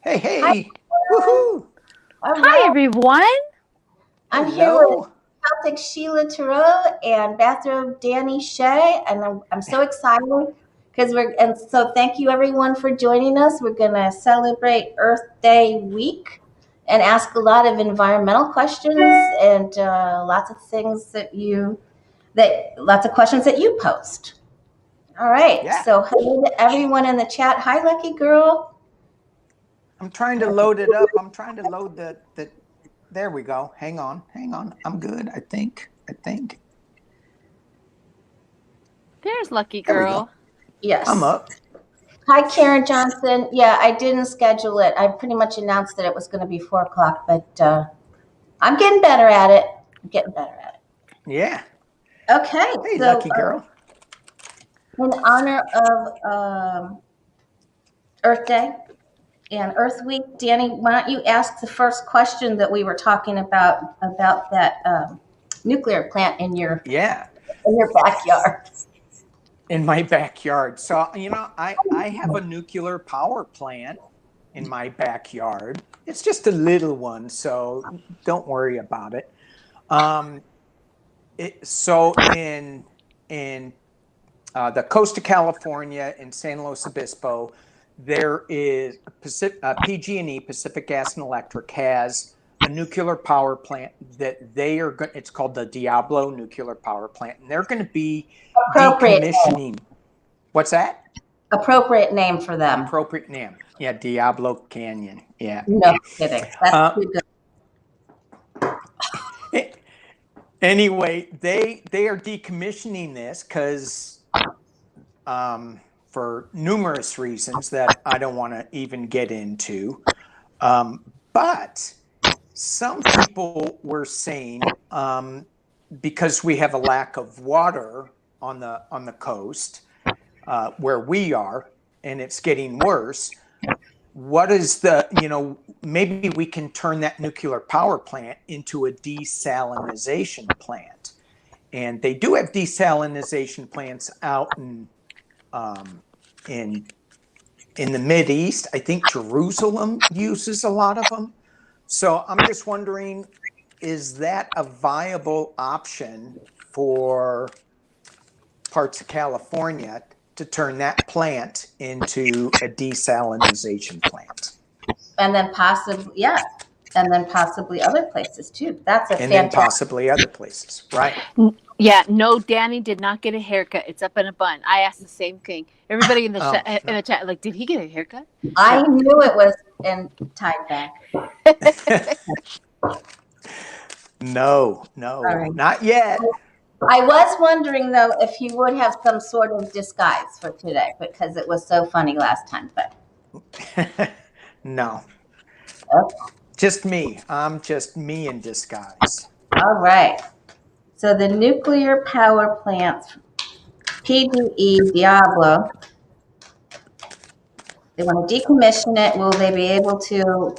Hey, Hi, hey. Woohoo. all Hi, right. everyone. I'm here with Hello. Celtic Sheila and Bathrobe Danny Shea, and I'm so excited because so thank you everyone for joining us. We're gonna celebrate Earth Day week and ask a lot of environmental questions and lots of things lots of questions that you post. All right. Yeah. So hello to everyone in the chat. Hi, Lucky Girl. I'm trying to load it up. I'm trying to load the there we go. Hang on. Hang on. I'm good, I think. There's Lucky There we go. Girl. Yes. I'm up. Hi, Karen Johnson. Yeah, I didn't schedule it. I pretty much announced that it was going to be 4 o'clock, but I'm getting better at it. Yeah. Okay, Hey, so lucky girl. in honor of Earth Day and Earth Week, Danny, why don't you ask the first question that we were talking about that nuclear plant in your backyard? In my backyard. So, I have a nuclear power plant in my backyard. It's just a little one, so don't worry about it. So in the coast of California in San Luis Obispo, there is PG&E, Pacific Gas and Electric, has a nuclear power plant that they are going. It's called the Diablo Nuclear Power Plant, and they're going to be decommissioning. What's that? Appropriate name for them. Appropriate name. Yeah, Diablo Canyon. Yeah. No kidding. That's too good. Anyway, they are decommissioning this because for numerous reasons that I don't want to even get into. But some people were saying because we have a lack of water on the coast where we are, and it's getting worse. What is maybe we can turn that nuclear power plant into a desalination plant. And they do have desalination plants out in the Mideast. I think Jerusalem uses a lot of them. So I'm just wondering, is that a viable option for parts of California to turn that plant into a desalination plant? And then possibly other places too. That's a and then possibly other places, right? Yeah, no, Danny did not get a haircut. It's up in a bun. I asked the same thing. Everybody in the chat, like, did he get a haircut? I knew it was in tied back. No, right. Not yet. I was wondering though if he would have some sort of disguise for today because it was so funny last time. But no, okay. Just me. I'm just me in disguise. All right. So the nuclear power plants, PGE, Diablo, they want to decommission it. Will they be able to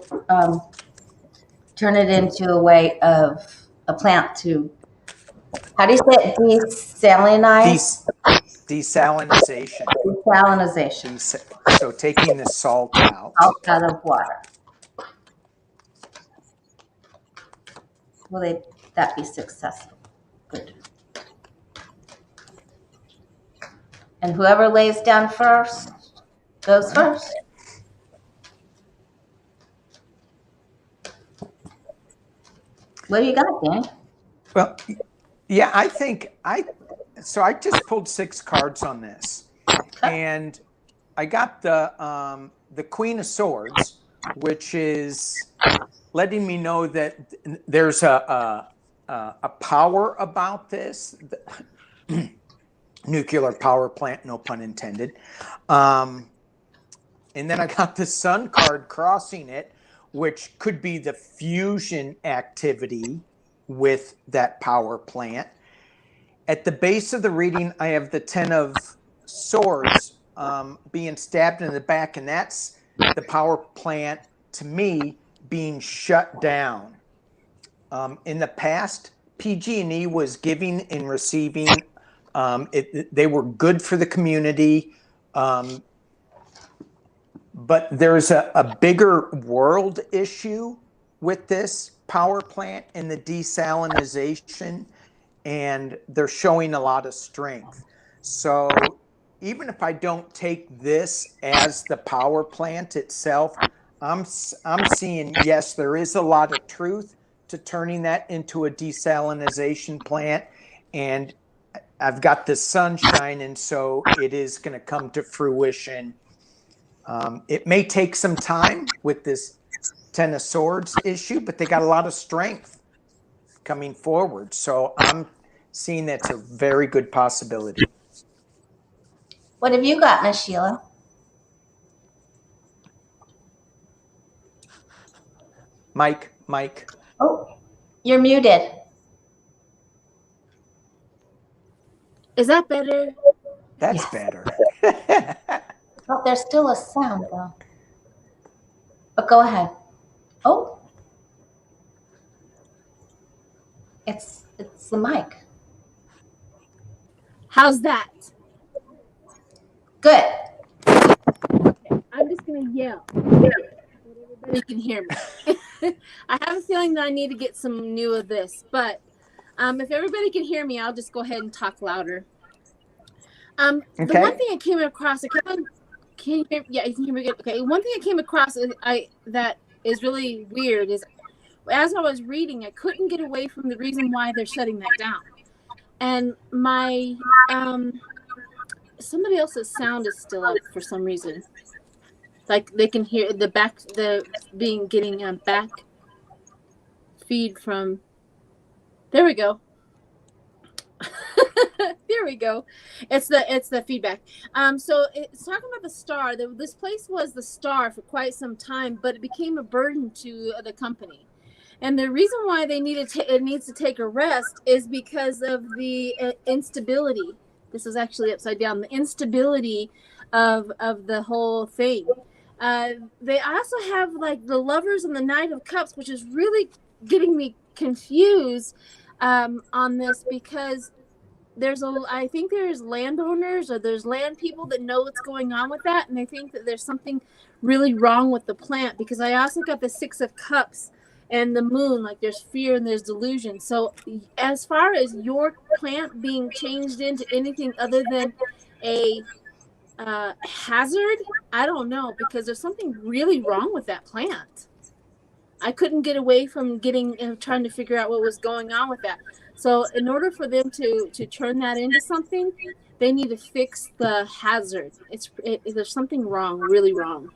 turn it into a way of a plant to, how do you say it? Desalinize? Desalinization. Desalinization. So taking the salt out. Salt out of water. Will that be successful? Good. And whoever lays down first goes first. What do you got, Dan? Well, yeah, I just pulled 6 cards on this, and I got the Queen of Swords, which is letting me know that there's a power about this. Nuclear power plant, no pun intended. And then I got the Sun card crossing it, which could be the fusion activity with that power plant. At the base of the reading, I have the 10 of Swords being stabbed in the back, and that's the power plant, to me, being shut down. In the past, PG&E was giving and receiving. They were good for the community. But there's a bigger world issue with this power plant and the desalination, and they're showing a lot of strength. So even if I don't take this as the power plant itself, I'm seeing, yes, there is a lot of truth to turning that into a desalination plant. And I've got the sunshine, and so it is going to come to fruition. It may take some time with this Ten of Swords issue, but they got a lot of strength coming forward. So I'm seeing that's a very good possibility. What have you got, Miss Sheila? Mike. Oh, you're muted. Is that better? That's Yes. better. Oh, there's still a sound though. But go ahead. Oh, it's the mic. How's that? Good. Okay, I'm just gonna yell so everybody can hear me. I have a feeling that I need to get some new of this, but if everybody can hear me, I'll just go ahead and talk louder. The one thing I came across, can you hear? Yeah, you can hear me good. Okay, one thing I came across that is really weird is, as I was reading, I couldn't get away from the reason why they're shutting that down, and my somebody else's sound is still up for some reason. Like they can hear back feed from. There we go. There we go. It's the feedback. So it's talking about the star. This place was the star for quite some time, but it became a burden to the company. And the reason why it needs to take a rest is because of the instability. This is actually upside down. The instability of the whole thing. They also have like the Lovers and the Knight of Cups, which is really getting me confused on this, because I think there's landowners or there's land people that know what's going on with that, and they think that there's something really wrong with the plant, because I also got the Six of Cups and the Moon, like there's fear and there's delusion. So as far as your plant being changed into anything other than a hazard, I don't know, because there's something really wrong with that plant. I couldn't get away from trying to figure out what was going on with that. So in order for them to turn that into something, they need to fix the hazard. There's something wrong, really wrong.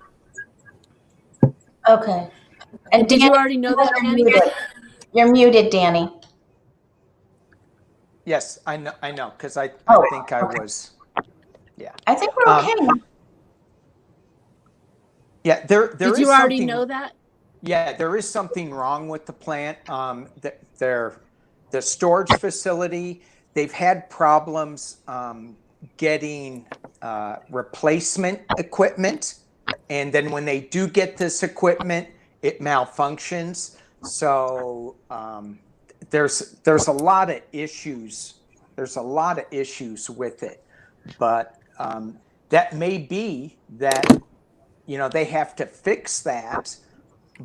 Okay. And did you already know that, Danny? You're muted, Danny. Yes, I know, because I think I was. Yeah. I think we're okay. Yeah, there is something. Did you already know that? Yeah, there is something wrong with the plant. The storage facility, they've had problems getting replacement equipment, and then when they do get this equipment, it malfunctions. So there's a lot of issues. There's a lot of issues with it, but that may be that they have to fix that.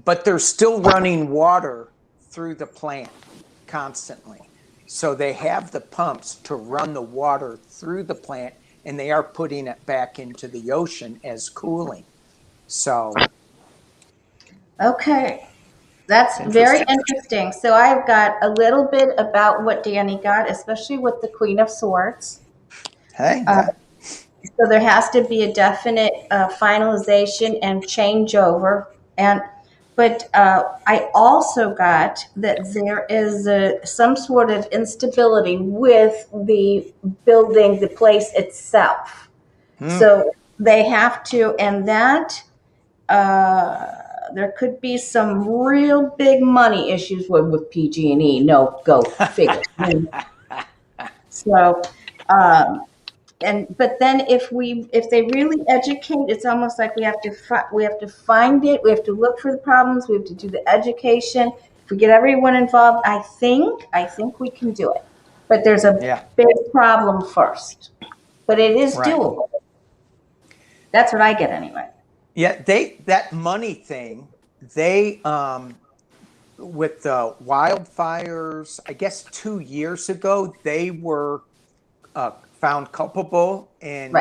But they're still running water through the plant constantly. So they have the pumps to run the water through the plant, and they are putting it back into the ocean as cooling. So. Okay. That's very interesting. So I've got a little bit about what Danny got, especially with the Queen of Swords. Hey. So there has to be a definite finalization and changeover. But I also got that there is some sort of instability with the building, the place itself. So they have to, and that there could be some real big money issues with PG&E. No, go figure. So. But then if they really educate, it's almost like we have to find it. We have to look for the problems. We have to do the education. If we get everyone involved, I think we can do it. But there's a big problem first. But it is doable. That's what I get anyway. Yeah, that money thing, they with the wildfires, I guess 2 years ago, they were found culpable in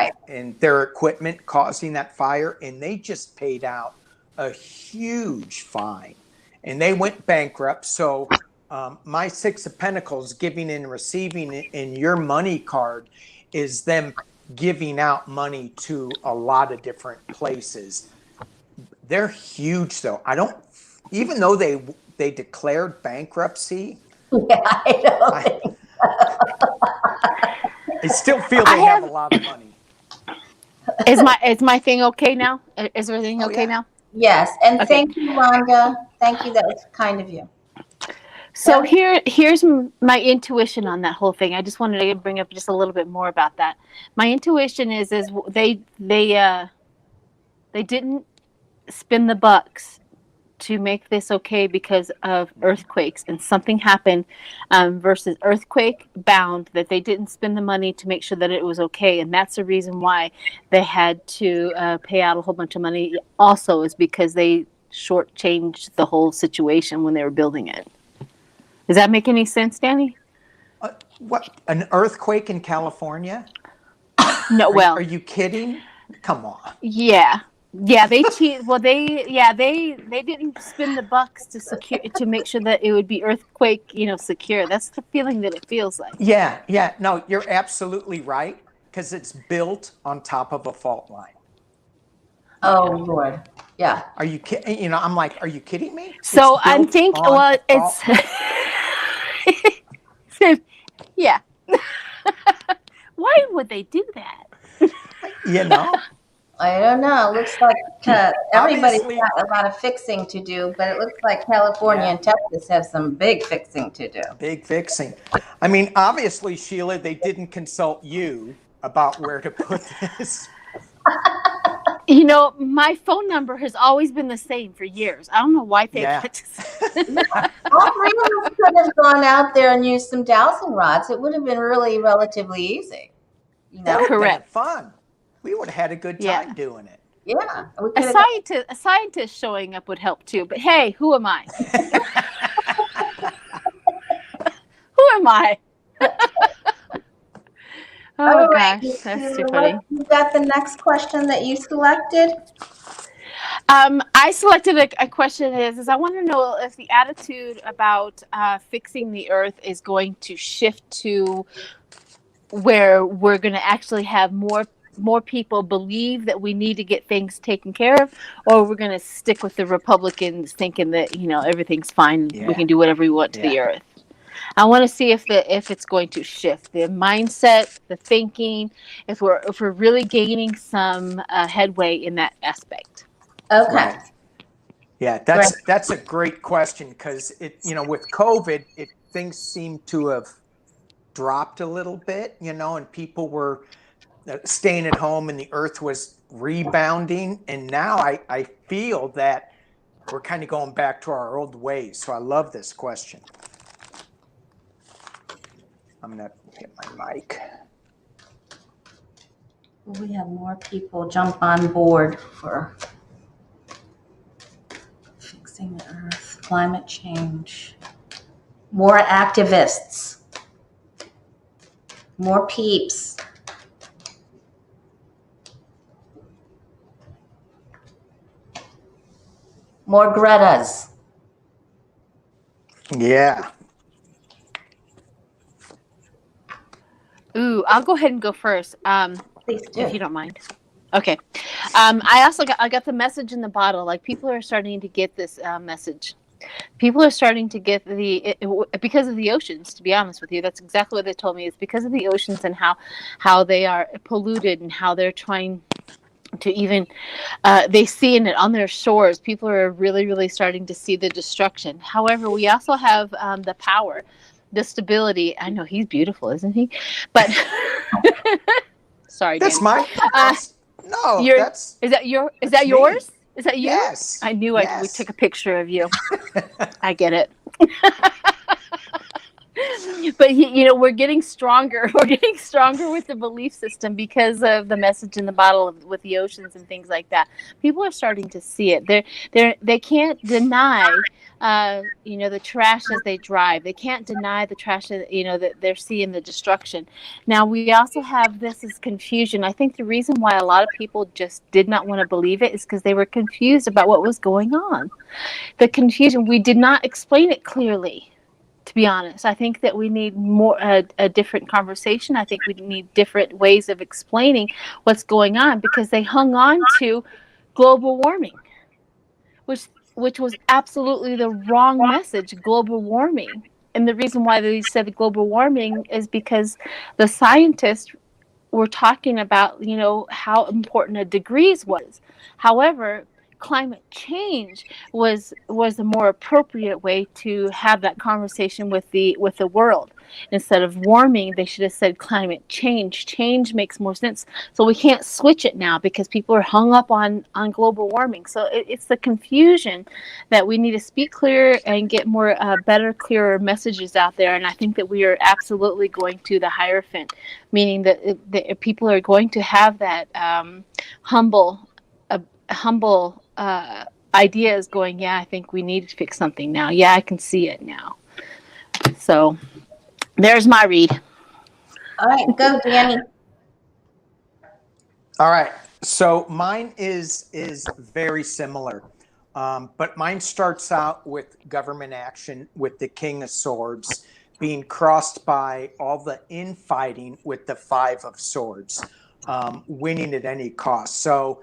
their equipment causing that fire, and they just paid out a huge fine, and they went bankrupt. So my Six of Pentacles, giving and receiving in your money card, is them giving out money to a lot of different places. They're huge, though. Even though they declared bankruptcy. Yeah, I know. I still feel they have a lot of money. Is my thing okay now? Is everything okay now? Yes, and thank you, Rhonda. Thank you. That was kind of you. So here's my intuition on that whole thing. I just wanted to bring up just a little bit more about that. My intuition is they didn't spend the bucks to make this okay because of earthquakes, and something happened versus earthquake bound that they didn't spend the money to make sure that it was okay, and that's the reason why they had to pay out a whole bunch of money. Also, is because they shortchanged the whole situation when they were building it. Does that make any sense, Danny? What, an earthquake in California? No, are you kidding? Come on. Yeah. Yeah, they cheat. Well, they didn't spend the bucks to make sure that it would be earthquake, secure. That's the feeling that it feels like. Yeah. No, you're absolutely right, because it's built on top of a fault line. Oh Lord, yeah. Are you kidding? I'm like, are you kidding me? So I'm thinking, well, it's yeah. Why would they do that? I don't know. It looks like everybody's got a lot of fixing to do, but it looks like California and Texas have some big fixing to do. Big fixing. I mean, obviously, Sheila, they didn't consult you about where to put this. My phone number has always been the same for years. I don't know why they All three of us could have gone out there and used some dowsing rods. It would have been really relatively easy. That would have been fun. We would have had a good time doing it. Yeah. A scientist showing up would help too. But hey, who am I? Who am I? Oh gosh, that's too funny. You got the next question that you selected? I selected a question is I want to know if the attitude about fixing the earth is going to shift to where we're going to actually have more people believe that we need to get things taken care of, or we're going to stick with the Republicans thinking that everything's fine, we can do whatever we want to the earth. I want to see if it's going to shift the mindset, the thinking, if we're really gaining some headway in that aspect. Okay. Right. Yeah, that's a great question, because with COVID, things seem to have dropped a little bit, and people were staying at home, and the earth was rebounding, and now I feel that we're kind of going back to our old ways. So I love this question. I'm gonna get my mic. We have more people jump on board for fixing the earth, climate change, more activists, more peeps. More Gretas. Yeah. Ooh, I'll go ahead and go first. Please do. If you don't mind. Okay. I also got the message in the bottle. Like, people are starting to get this message. People are starting to get because of the oceans, to be honest with you. That's exactly what they told me. It's because of the oceans and how they are polluted, and how they're trying to even they see in it on their shores. People are really, really starting to see the destruction. However, we also have the power, the stability. I know he's beautiful, isn't he? But sorry, that's Dan. No, is that yours? Is that you? Yes. I knew we took a picture of you. I get it. But we're getting stronger. We're getting stronger with the belief system because of the message in the bottle with the oceans and things like that. People are starting to see it. They can't deny the trash as they drive. They can't deny the trash that they're seeing the destruction. Now we also have this as confusion. I think the reason why a lot of people just did not want to believe it is because they were confused about what was going on. The confusion, we did not explain it clearly. To be honest, I think that we need more a different conversation. I think we need different ways of explaining what's going on, because they hung on to global warming, which was absolutely the wrong message. Global warming, and the reason why they said global warming is because the scientists were talking about how important a degrees was. However, climate change was a more appropriate way to have that conversation with the world. Instead of warming, they should have said climate change. Change makes more sense. So we can't switch it now because people are hung up on global warming. So it's the confusion that we need to speak clearer and get more better, clearer messages out there. And I think that we are absolutely going to the Hierophant, meaning that people are going to have that humble ideas going, yeah, I think we need to fix something now. Yeah, I can see it now. So there's my read. All right, go, Danny. All right. So mine is very similar. But mine starts out with government action, with the King of Swords being crossed by all the infighting with the Five of Swords, winning at any cost. So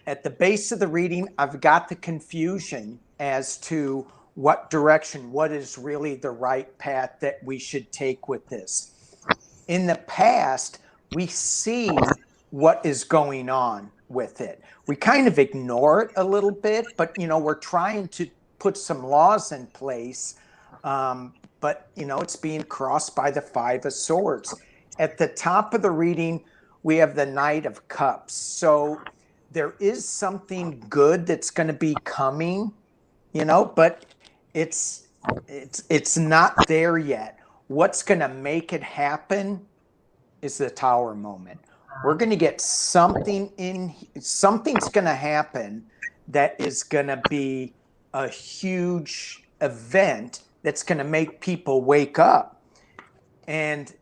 at the base of the reading, I've got the confusion as to what direction, what is really the right path that we should take with this. In the past, we see what is going on with it. We kind of ignore it a little bit, but, we're trying to put some laws in place. But, it's being crossed by the Five of Swords. At the top of the reading, we have the Knight of Cups. So there is something good that's going to be coming, but it's not there yet. What's going to make it happen is the Tower moment. We're going to get something's going to happen that is going to be a huge event that's going to make people wake up. And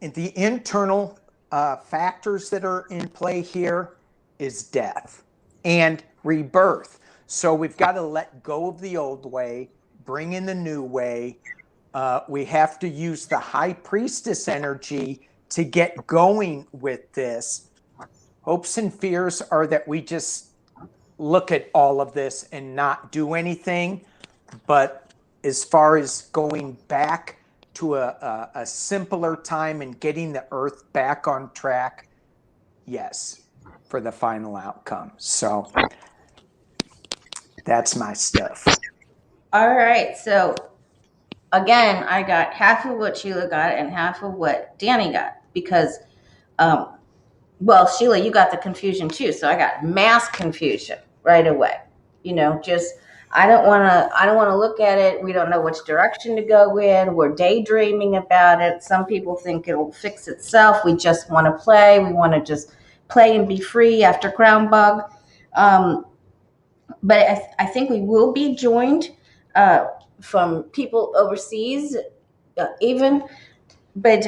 the internal factors that are in play here is death and rebirth. So we've got to let go of the old way, bring in the new way. We have to use the High Priestess energy to get going with this. Hopes and fears are that we just look at all of this and not do anything. But as far as going back to a simpler time and getting the earth back on track, yes, for the final outcome. So that's my stuff. All right. So again, I got half of what Sheila got and half of what Danny got, because, Sheila, you got the confusion too. So I got mass confusion right away. I don't want to look at it. We don't know which direction to go in. We're daydreaming about it. Some people think it'll fix itself. We just want to play. We want to just play and be free after Crown Bug. But I think we will be joined from people overseas, even. But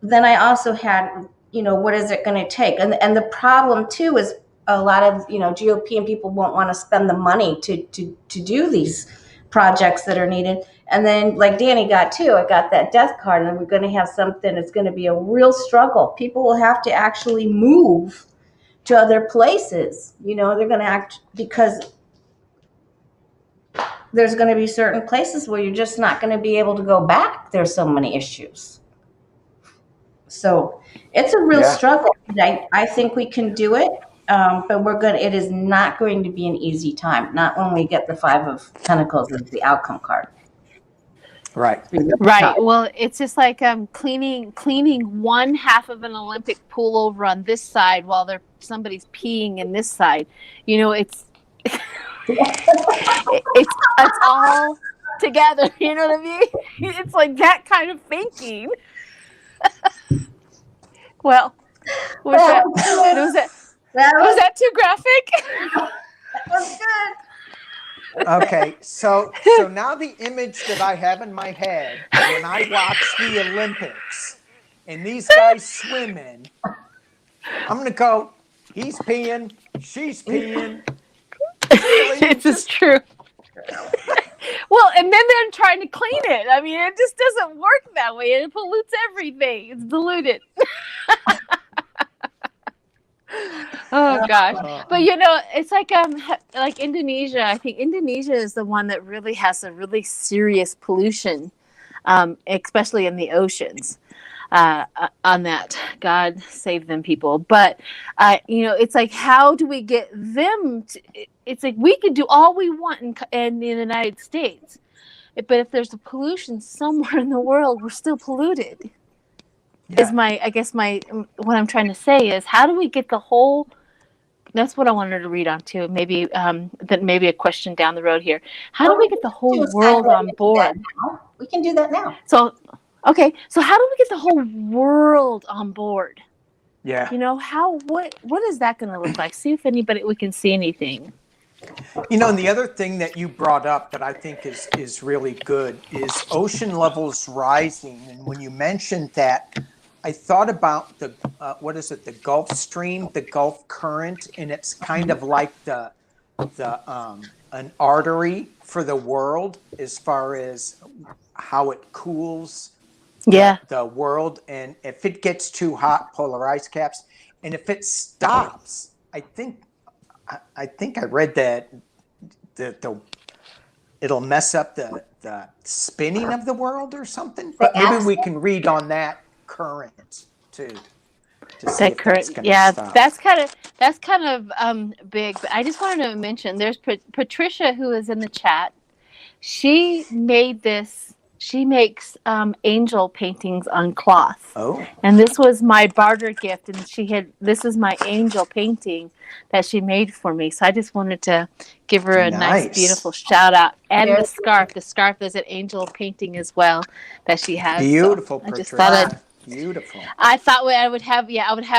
then I also had, what is it going to take? And the problem too is a lot of GOP and people won't want to spend the money to do these projects that are needed. And then, like Danny got too, I got that death card, and we're going to have something that's going to be a real struggle. People will have to actually move to other places. They're going to act, because there's going to be certain places where you're just not going to be able to go back. There's so many issues. So it's a real struggle. I think we can do it. But it is not going to be an easy time. Not when we get the Five of Pentacles as the outcome card. Right. Well, it's just like cleaning one half of an Olympic pool over on this side while somebody's peeing in this side. It's all together. You know what I mean? It's like that kind of thinking. Well, was that too graphic? That was good. Okay, so now the image that I have in my head when I watch the Olympics and these guys swimming, I'm gonna go, he's peeing, she's peeing. This is true. Well, and then they're trying to clean it. I mean, it just doesn't work that way. It pollutes everything. It's diluted. Oh gosh. But it's like Indonesia. I think Indonesia is the one that really has a really serious pollution, especially in the oceans. On that, God save them, people. But it's like, how do we get them to, it's like we could do all we want in the United States, but if there's a pollution somewhere in the world, we're still polluted. Yeah. What I'm trying to say is, how do we get the whole? That's what I wanted to read on too. Maybe a question down the road here. How do we get the whole world on board? We can do that now. So how do we get the whole world on board? Yeah. What is that going to look like? See if we can see anything. And the other thing that you brought up that I think is really good is ocean levels rising. And when you mentioned that, I thought about the Gulf Stream, the Gulf Current, and it's kind of like an artery for the world as far as how it cools the world. And if it gets too hot, polar ice caps, and if it stops, I think I read that it'll mess up the spinning of the world or something. But maybe we can read on that current too. That current, stop. That's kind of big. But I just wanted to mention, there's Patricia who is in the chat. She made this. She makes angel paintings on cloth. Oh. And this was my barter gift, and this is my angel painting that she made for me. So I just wanted to give her a nice beautiful shout out. And the scarf. The scarf is an angel painting as well that she has. Beautiful, so I just thought beautiful. I thought I would have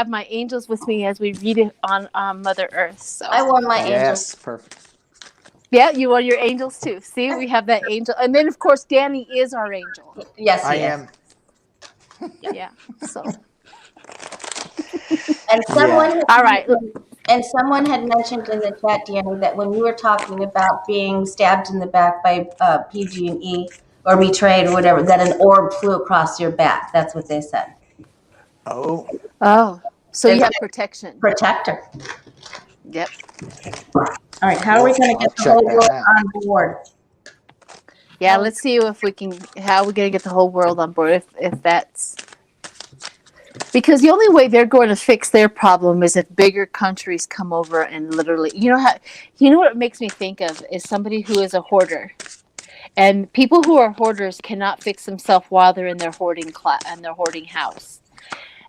my angels with me as we read it on Mother Earth. So I want my angels. Yes, perfect. Yeah, you want your angels too. See, we have that angel. And then, of course, Danny is our angel. Yes, I am. Yeah, so. And someone, all right. And someone had mentioned in the chat, Danny, that when you were talking about being stabbed in the back by PG&E or betrayed or whatever, that an orb flew across your back. That's what they said. Oh. So you have protection. Protector. Yep. All right, how are we going to get the whole world on board? Yeah, let's see how we're going to get the whole world on board, if that's... Because the only way they're going to fix their problem is if bigger countries come over and literally... You know what it makes me think of is somebody who is a hoarder. And people who are hoarders cannot fix themselves while they're in their hoarding house.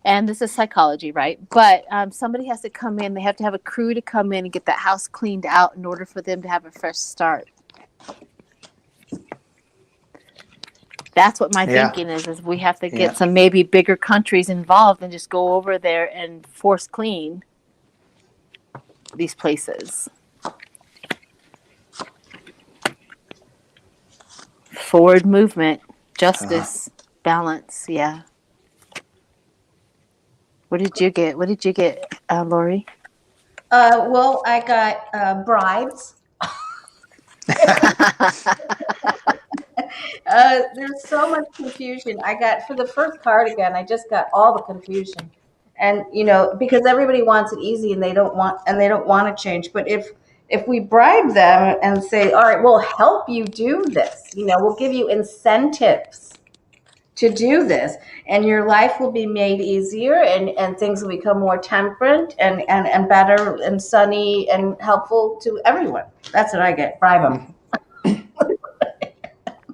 And this is psychology, right? But somebody has to come in. They have to have a crew to come in and get that house cleaned out in order for them to have a fresh start. That's what my thinking is we have to get some maybe bigger countries involved and just go over there and force clean these places. Forward movement, justice, balance, What did you get, Lori? Well, I got bribes. There's so much confusion. I got, for the first cardigan, I just got all the confusion. And, because everybody wants it easy and they don't want to change. But if we bribe them and say, all right, we'll help you do this, we'll give you incentives to do this, and your life will be made easier, and things will become more temperate and better and sunny and helpful to everyone. That's what I get. Bribe them.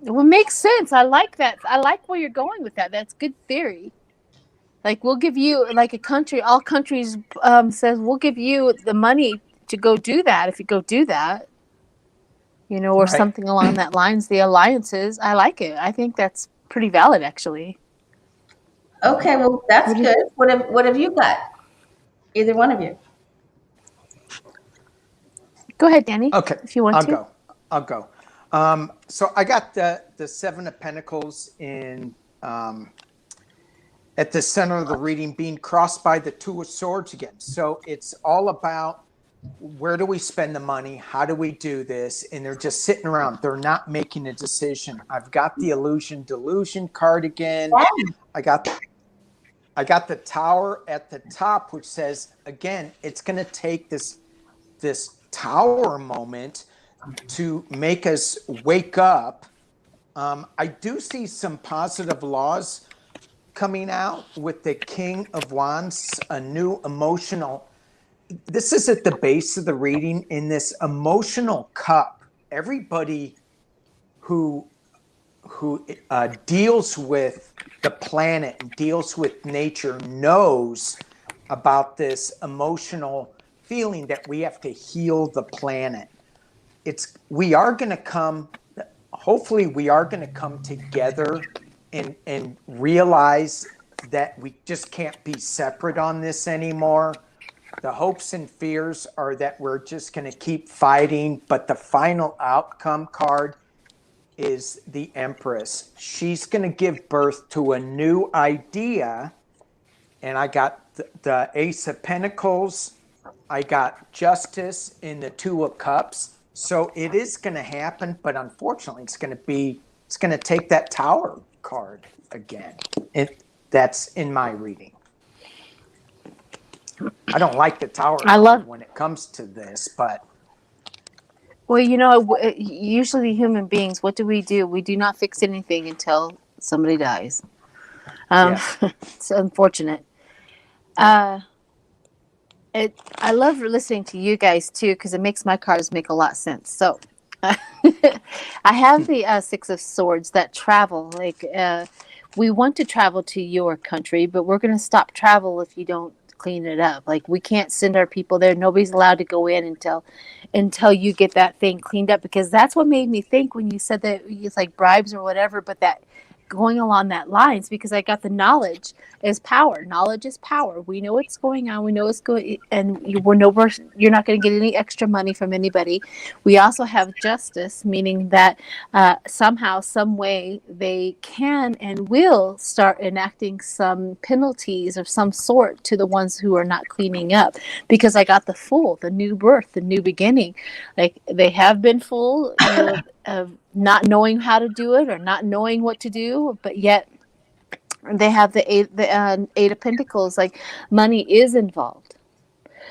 Well, makes sense. I like that. I like where you're going with that. That's good theory. Like, we'll give you, like, a country, all countries says we'll give you the money to go do that if you go do that. or Right. something along that lines. The alliances, I like it. I think that's pretty valid, actually. Okay, well, that's What do you- good. What have you got? Either one of you. Go ahead, Danny. Okay, if you want I'll to. go. I'll go. So I got the Seven of Pentacles in at the center of the reading, being crossed by the Two of Swords again. So it's all about, where do we spend the money? How do we do this? And they're just sitting around. They're not making a decision. I've got the illusion delusion card again. I got the Tower at the top, which says, again, it's going to take this Tower moment to make us wake up. I do see some positive laws coming out with the King of Wands, a new emotional. This is at the base of the reading, in this emotional cup. Everybody who deals with the planet and deals with nature knows about this emotional feeling that we have to heal the planet. Hopefully we are going to come together and realize that we just can't be separate on this anymore. The hopes and fears are that we're just going to keep fighting, but the final outcome card is the Empress. She's going to give birth to a new idea. And I got the Ace of Pentacles. I got Justice in the Two of Cups. So it is going to happen, but unfortunately it's going to take that Tower card again. That's in my reading. I don't like the Tower card when it comes to this, but. Well, usually human beings, what do? We do not fix anything until somebody dies. It's unfortunate. I love listening to you guys too, because it makes my cards make a lot of sense. So I have the Six of Swords that travel. We want to travel to your country, but we're going to stop travel if you don't clean it up. Like, we can't send our people there. Nobody's allowed to go in until you get that thing cleaned up, because that's what made me think when you said that it's like bribes or whatever, but that going along that lines, because I got the knowledge is power. Knowledge is power. We know what's going on. We know what's going, and you're not going to get any extra money from anybody. We also have justice, meaning that somehow, some way, they can and will start enacting some penalties of some sort to the ones who are not cleaning up. Because I got the Fool, the new birth, the new beginning. Like, they have been full of not knowing how to do it or not knowing what to do, but yet they have the Eight of Pentacles. Like, money is involved.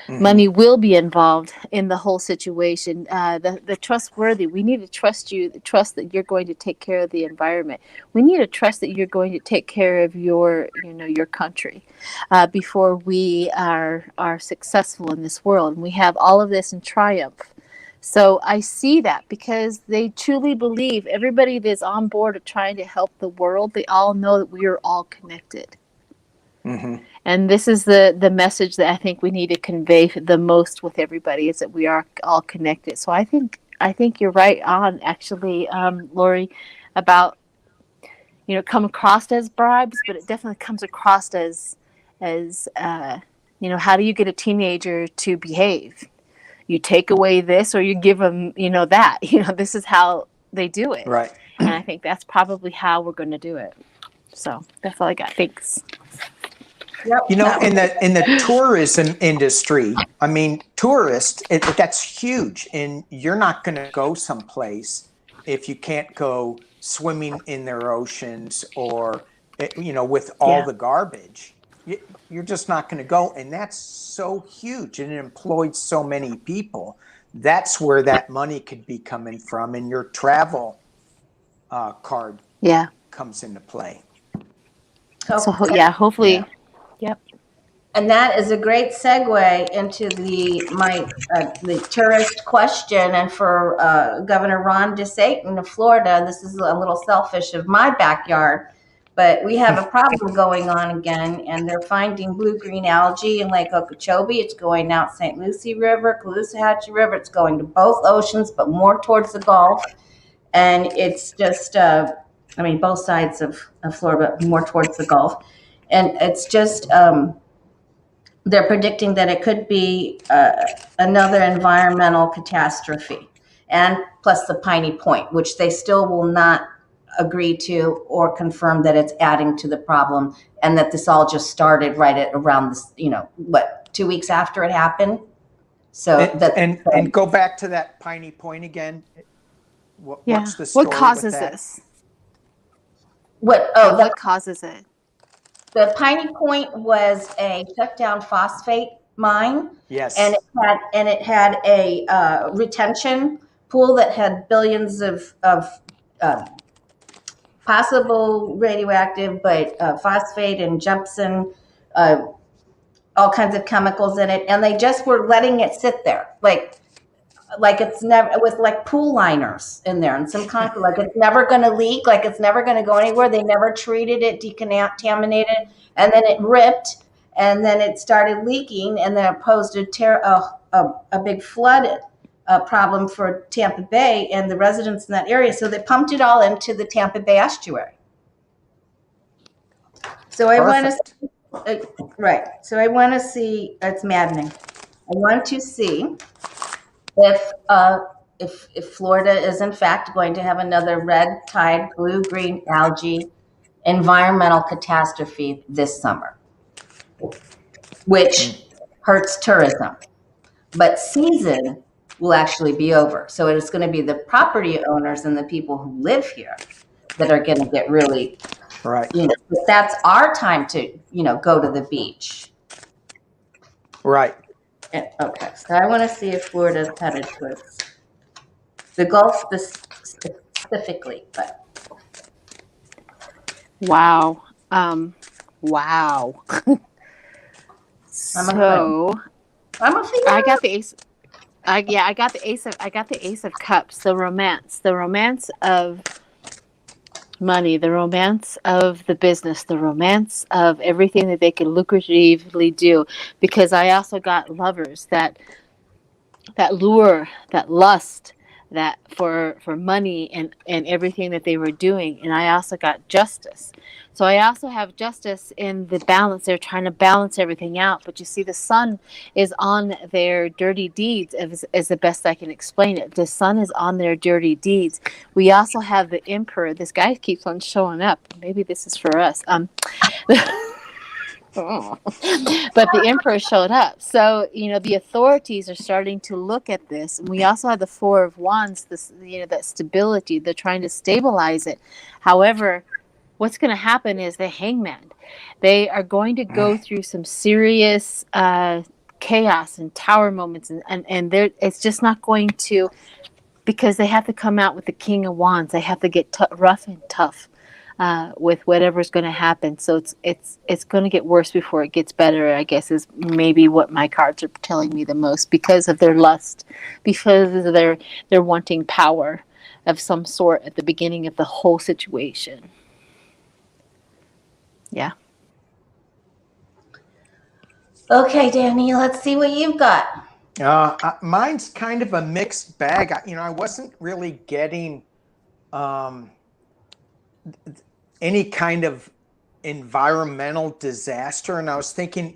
Mm-hmm. Money will be involved in the whole situation. The trustworthy. We need to trust you. Trust that you're going to take care of the environment. We need to trust that you're going to take care of your country before we are successful in this world. And we have all of this in triumph. So I see that, because they truly believe, everybody that's on board of trying to help the world, they all know that we are all connected. Mm-hmm. And this is the message that I think we need to convey the most with everybody, is that we are all connected. So I think you're right on, actually, Lori, about come across as bribes, but it definitely comes across as how do you get a teenager to behave? You take away this, or you give them, that. This is how they do it. Right. And I think that's probably how we're going to do it. So that's all I got. Thanks. Yep. In the tourism industry, I mean, tourists, that's huge. And you're not going to go someplace if you can't go swimming in their oceans or, with all the garbage. You're just not going to go. And that's so huge. And it employed so many people. That's where that money could be coming from. And your travel card comes into play. So, hopefully. Yeah. Yep. And that is a great segue into the tourist question. And for Governor Ron DeSantis of Florida, this is a little selfish of my backyard, But we have a problem going on again, and they're finding blue-green algae in Lake Okeechobee. It's going out St. Lucie River, Caloosahatchee River. It's going to both oceans, but more towards the Gulf. And it's just, both sides of Florida, but more towards the Gulf. And it's just, they're predicting that it could be another environmental catastrophe. And plus the Piney Point, which they still will not agree to or confirm that it's adding to the problem, and that this all just started right at around this, 2 weeks after it happened. So and go back to that Piney Point again. What's the story? What causes with that? this? What causes it? The Piney Point was a shut down phosphate mine. Yes. And it had a retention pool that had billions of possible radioactive, but phosphate and gypsum, all kinds of chemicals in it, and they just were letting it sit there, like it's never, with like pool liners in there and some concrete, like it's never going to leak, like it's never going to go anywhere. They never treated it, decontaminated, and then it ripped, and then it started leaking, and then it posed a big flood problem for Tampa Bay and the residents in that area. So they pumped it all into the Tampa Bay estuary. So I want to, right. So I want to see, it's maddening. I want to see if Florida is in fact going to have another red tide, blue-green algae environmental catastrophe this summer, which hurts tourism. But season will actually be over. So it is going to be the property owners and the people who live here that are going to get really, right. That's our time to, go to the beach. Right. Okay. So I want to see if Florida's headed towards the Gulf specifically, but. Wow. Wow. So I got the ace. I got the ace of cups, the romance of money, the romance of the business, the romance of everything that they could lucratively do. Because I also got lovers, that lure, that lust, that for money and everything that they were doing. And I also got justice. So I also have justice in the balance. They're trying to balance everything out. But you see, the sun is on their dirty deeds, is the best I can explain it. The sun is on their dirty deeds. We also have the emperor. This guy keeps on showing up. Maybe this is for us. But the emperor showed up. So, the authorities are starting to look at this. And we also have the Four of Wands, this, that stability. They're trying to stabilize it. However, what's going to happen is the Hangman. They are going to go through some serious chaos and tower moments. And it's just not going to, because they have to come out with the King of Wands. They have to get rough and tough. With whatever's going to happen. So it's going to get worse before it gets better, I guess, is maybe what my cards are telling me the most, because of their lust, because of their wanting power of some sort at the beginning of the whole situation. Yeah. Okay, Danny, let's see what you've got. Mine's kind of a mixed bag. I wasn't really getting any kind of environmental disaster, and I was thinking,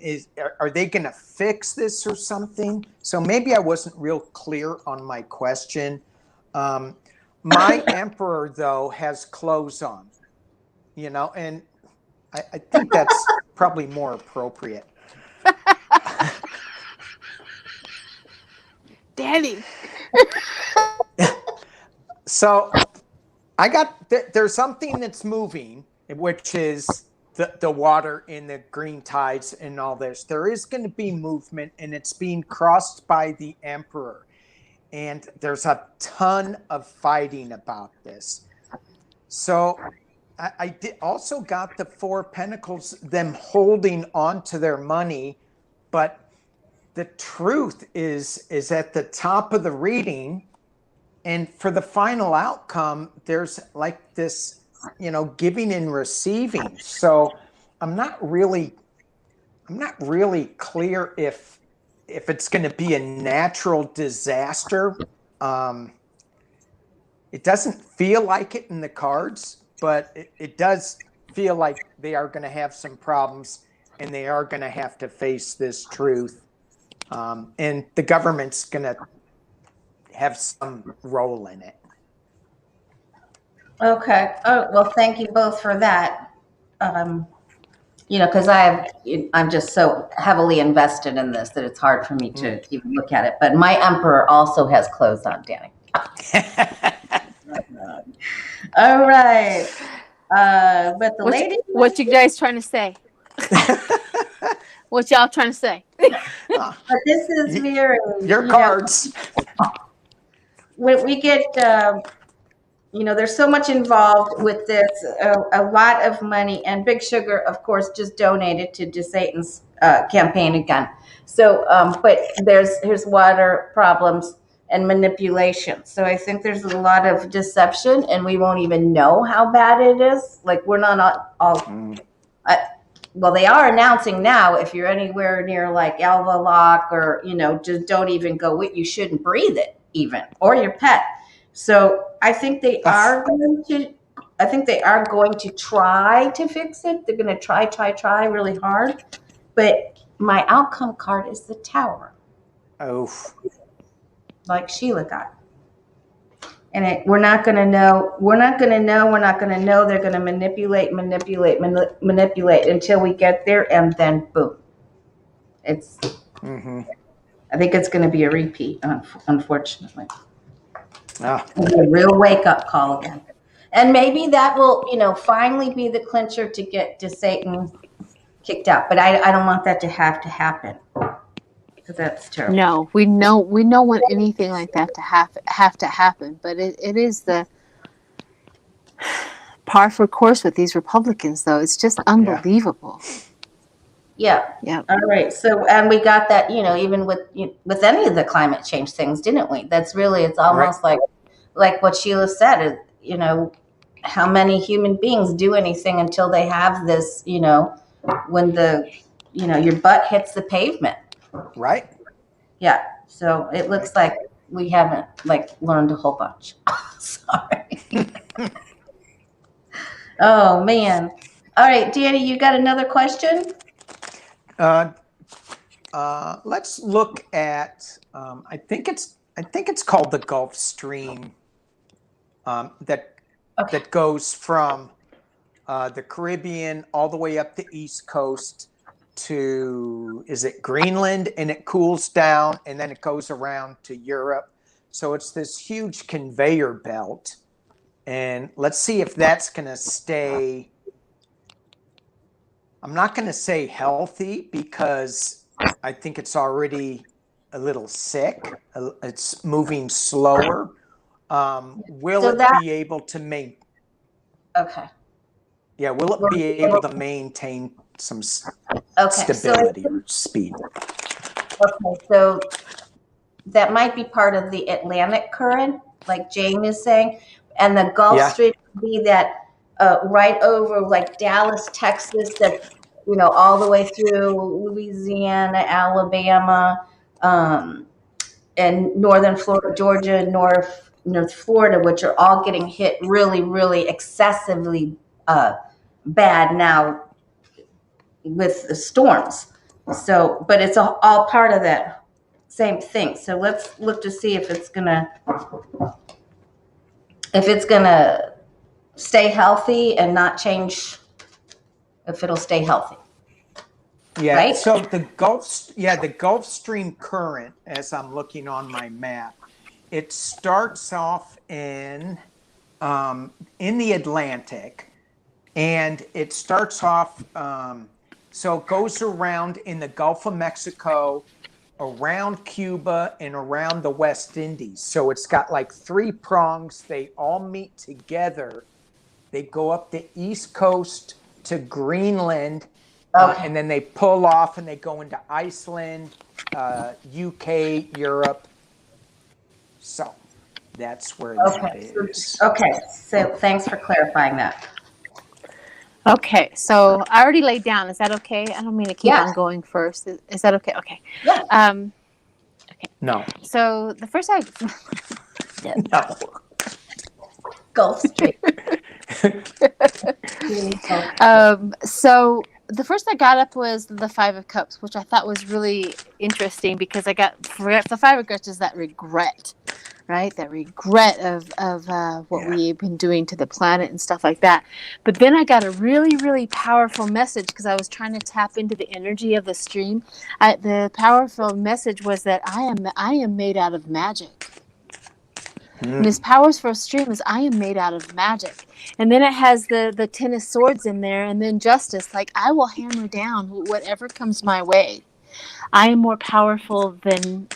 are they going to fix this or something? So maybe I wasn't real clear on my question. My emperor, though, has clothes on, and I think that's probably more appropriate. Danny. So there's something that's moving, which is the water in the green tides and all this. There is going to be movement, and it's being crossed by the emperor. And there's a ton of fighting about this. So I also got the Four of Pentacles, them holding on to their money. But the truth is at the top of the reading. And for the final outcome, there's like this giving and receiving. So I'm not really clear if it's going to be a natural disaster. It doesn't feel like it in the cards, but it does feel like they are going to have some problems, and they are going to have to face this truth. And the government's going to have some role in it. Okay. Oh, well, thank you both for that. Because I'm just so heavily invested in this that it's hard for me to even look at it. But my emperor also has clothes on, Danny. All right. But the lady. What you guys trying to say? What y'all trying to say? But this is very. Your cards. When we get. There's so much involved with this, a lot of money, and Big Sugar, of course, just donated to DeSatan's campaign again. So, but here's water problems and manipulation. So I think there's a lot of deception, and we won't even know how bad it is. Like, we're not all. Well, they are announcing now, if you're anywhere near like Alva Lock or, just don't even go. You shouldn't breathe it even, or your pet. So I think they are going to try to fix it. They're going to try really hard. But my outcome card is the Tower. Oh. Like Sheila got. And we're not going to know. We're not going to know. They're going to manipulate until we get there, and then boom. It's. Mm-hmm. I think it's going to be a repeat, unfortunately. A real wake-up call again. And maybe that will, finally be the clincher to get DeSatan kicked out. But I don't want that to happen. Because that's terrible. No, we know want anything like that to have to happen. But it is the par for course with these Republicans, though. It's just unbelievable. Yeah. All right. So, and we got that, even with any of the climate change things, didn't we? That's really, it's almost like what Sheila said, how many human beings do anything until they have this, when your butt hits the pavement. Right. Yeah. So it looks like we haven't learned a whole bunch. Sorry. Oh man. All right, Danny, you got another question? Let's look at. I think it's called the Gulf Stream. That goes from the Caribbean all the way up the East Coast to, is it Greenland, and it cools down, and then it goes around to Europe. So it's this huge conveyor belt, and let's see if that's going to stay. I'm not going to say healthy, because I think it's already a little sick. It's moving slower. Will it be able to maintain? Okay. Yeah, will it be able to maintain some stability or speed? Okay, so that might be part of the Atlantic current, like Jane is saying, and the Gulf Stream would be that right over like Dallas, Texas, that all the way through Louisiana, Alabama, and northern Florida, Georgia, North Florida, which are all getting hit really, really excessively bad now with the storms. So, but it's all part of that same thing. So let's look to see if it's gonna stay healthy and not change. If it'll stay healthy. Yeah. Right? So the Gulf Stream current, as I'm looking on my map, it starts off in the Atlantic, and it starts off. So it goes around in the Gulf of Mexico, around Cuba, and around the West Indies. So it's got like three prongs. They all meet together. They go up the East Coast to Greenland, and then they pull off and they go into Iceland, UK, Europe. So that's where that is. Okay, so thanks for clarifying that. Okay, so I already laid down. Is that okay? I don't mean to keep on going first. Is that okay? Okay. Yeah. Okay. No. So the first I No. Gulf Stream. So the first I got up was the Five of Cups, which I thought was really interesting because the Five of Cups is that regret, right? That regret of what we've been doing to the planet and stuff like that. But then I got a really, really powerful message because I was trying to tap into the energy of the stream. The powerful message was that I am made out of magic. And his powers for a stream is I am made out of magic. And then it has the Ten of Swords in there, and then justice, like I will hammer down whatever comes my way. I am more powerful than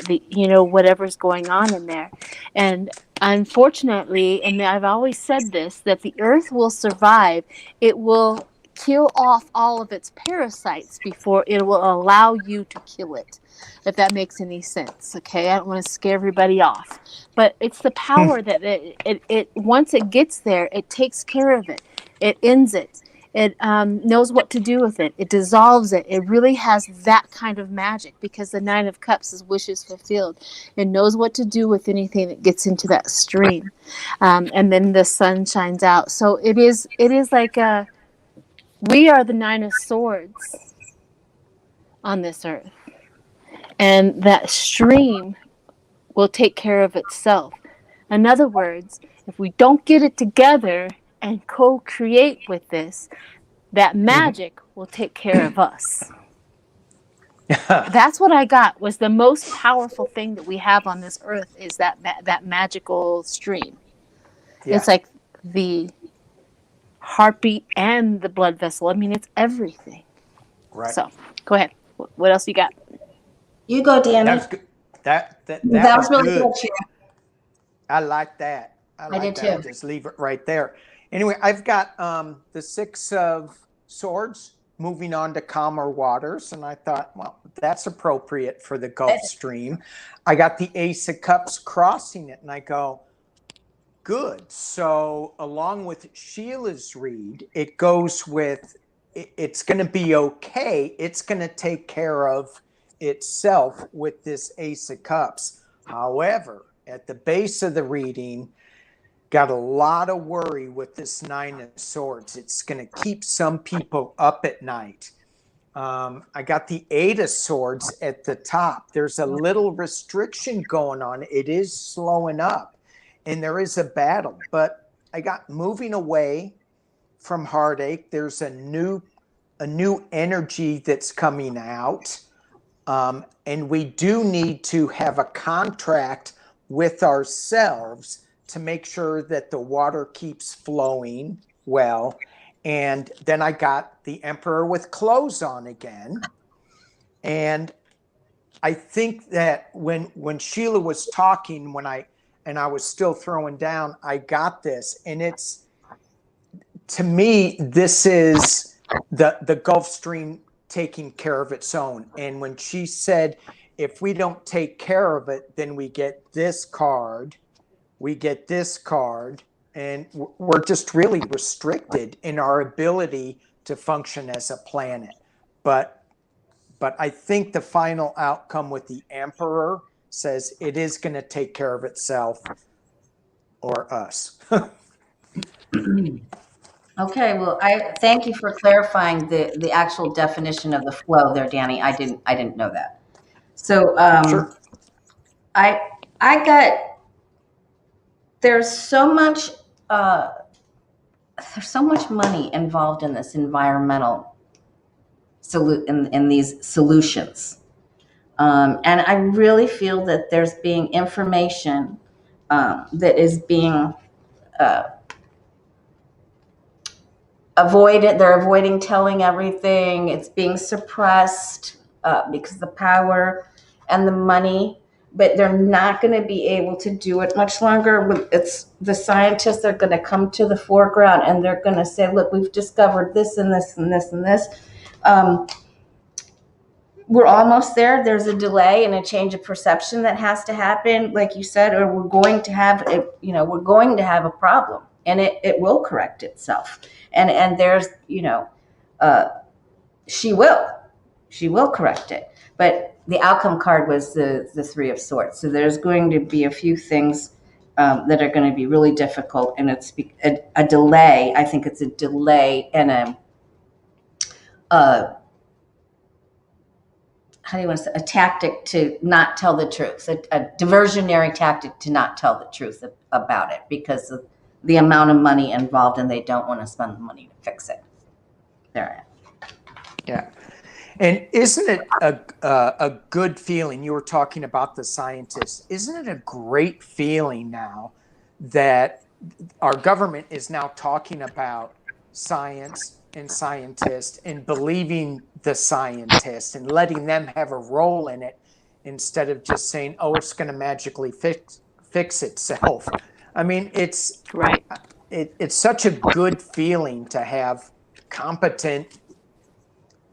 whatever's going on in there. And unfortunately, and I've always said this, that the earth will survive. It will kill off all of its parasites before it will allow you to kill it, if that makes any sense. Okay, I don't want to scare everybody off, but it's the power that it once it gets there, it takes care of it. It ends it. It knows what to do with it. It dissolves it. It really has that kind of magic because the Nine of Cups is wishes fulfilled. It knows what to do with anything that gets into that stream. And then the sun shines out. So it is like we are the Nine of Swords on this earth. And that stream will take care of itself. In other words, if we don't get it together and co-create with this, that magic will take care of us. That's what I got, was the most powerful thing that we have on this earth is that magical stream. Yeah. It's like the heartbeat and the blood vessel. I mean, it's everything. Right. So, go ahead. What else you got? You go, Danny. That was good. That was really good. I like that. I did that. too. Just leave it right there. Anyway, I've got the Six of Swords moving on to calmer waters, and I thought, well, that's appropriate for the Gulf Stream. I got the Ace of Cups crossing it, and I go, good. So along with Sheila's read, it goes with, it's going to be okay. It's going to take care of itself with this Ace of Cups. However, at the base of the reading, got a lot of worry with this Nine of Swords. It's going to keep some people up at night. I got the Eight of Swords at the top. There's a little restriction going on. It is slowing up, and there is a battle. But I got moving away from heartache. There's a new energy that's coming out. And we do need to have a contract with ourselves to make sure that the water keeps flowing well. And then I got the Emperor with clothes on again. And I think that when Sheila was talking, and I was still throwing down, I got this. And it's, to me, this is the Gulf Stream taking care of its own. And when she said, if we don't take care of it, then we get this card, and we're just really restricted in our ability to function as a planet. But I think the final outcome with the Emperor says it is going to take care of itself or us. Okay, well, I thank you for clarifying the actual definition of the flow there, Danny. I didn't know that. So Sure. I got, there's so much money involved in this environmental in these solutions, and I really feel that there's being information that is being avoided. They're avoiding telling everything. It's being suppressed because of the power and the money, but they're not going to be able to do it much longer. It's the scientists are going to come to the foreground, and they're going to say, look, we've discovered this and this and this and this. We're almost there. There's a delay and a change of perception that has to happen, like you said, or we're going to have a problem. and it will correct itself. And there's, she will correct it. But the outcome card was the Three of Swords. So there's going to be a few things that are going to be really difficult, and it's a delay. I think it's a delay and how do you want to say, a tactic to not tell the truth, a diversionary tactic to not tell the truth about it because of the amount of money involved, and they don't want to spend the money to fix it. There. Yeah. And isn't it a good feeling? You were talking about the scientists. Isn't it a great feeling now that our government is now talking about science and scientists and believing the scientists and letting them have a role in it instead of just saying, oh, it's going to magically fix itself? I mean, it's right. It's such a good feeling to have competent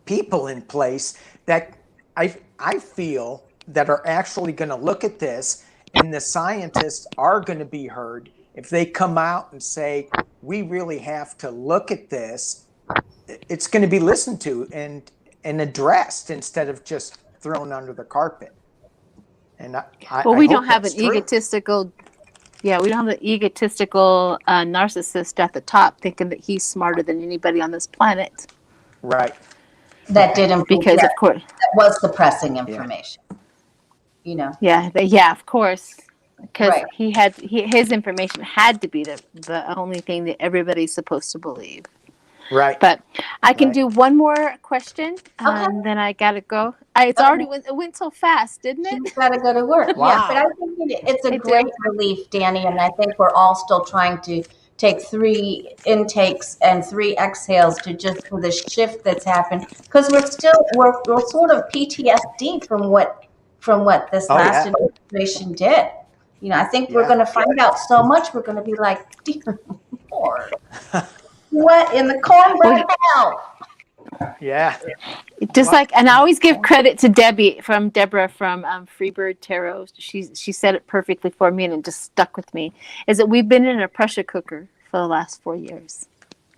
people in place that I feel that are actually going to look at this, and the scientists are going to be heard if they come out and say, we really have to look at this. It's going to be listened to and addressed instead of just thrown under the carpet. And we don't have an egotistical. Yeah, we don't have an egotistical narcissist at the top thinking that he's smarter than anybody on this planet. Right. That didn't, because of course that was suppressing information. Yeah. Yeah, of course. Because his information had to be the only thing that everybody's supposed to believe. Right. But I can do one more question, and then I gotta go. It went so fast, didn't it? You gotta go to work. Wow. Yeah, but I think it's a great relief, Danny, and I think we're all still trying to take 3 intakes and 3 exhales for the shift that's happened, because we're sort of PTSD from what this last administration did. I think we're going to find out so much. We're going to be like, dear Lord, what in the cornbread hell? Yeah. Just and I always give credit to Deborah from Freebird Tarot. She said it perfectly for me, and it just stuck with me. Is that we've been in a pressure cooker for the last 4 years.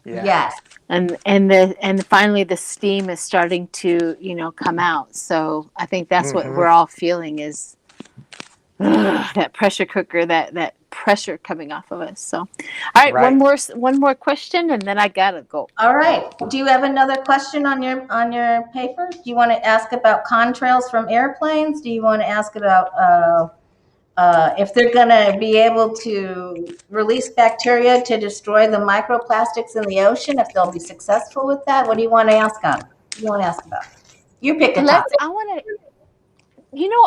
Yeah. Yes. And finally the steam is starting to come out. So I think that's what we're all feeling is that pressure cooker, that pressure coming off of us. So, all right, one more question, and then I gotta go. All right. Do you have another question on your paper? Do you want to ask about contrails from airplanes? Do you want to ask about if they're going to be able to release bacteria to destroy the microplastics in the ocean? If they'll be successful with that? What do you want to ask on? What do you want to ask about? You pick a topic. I want to.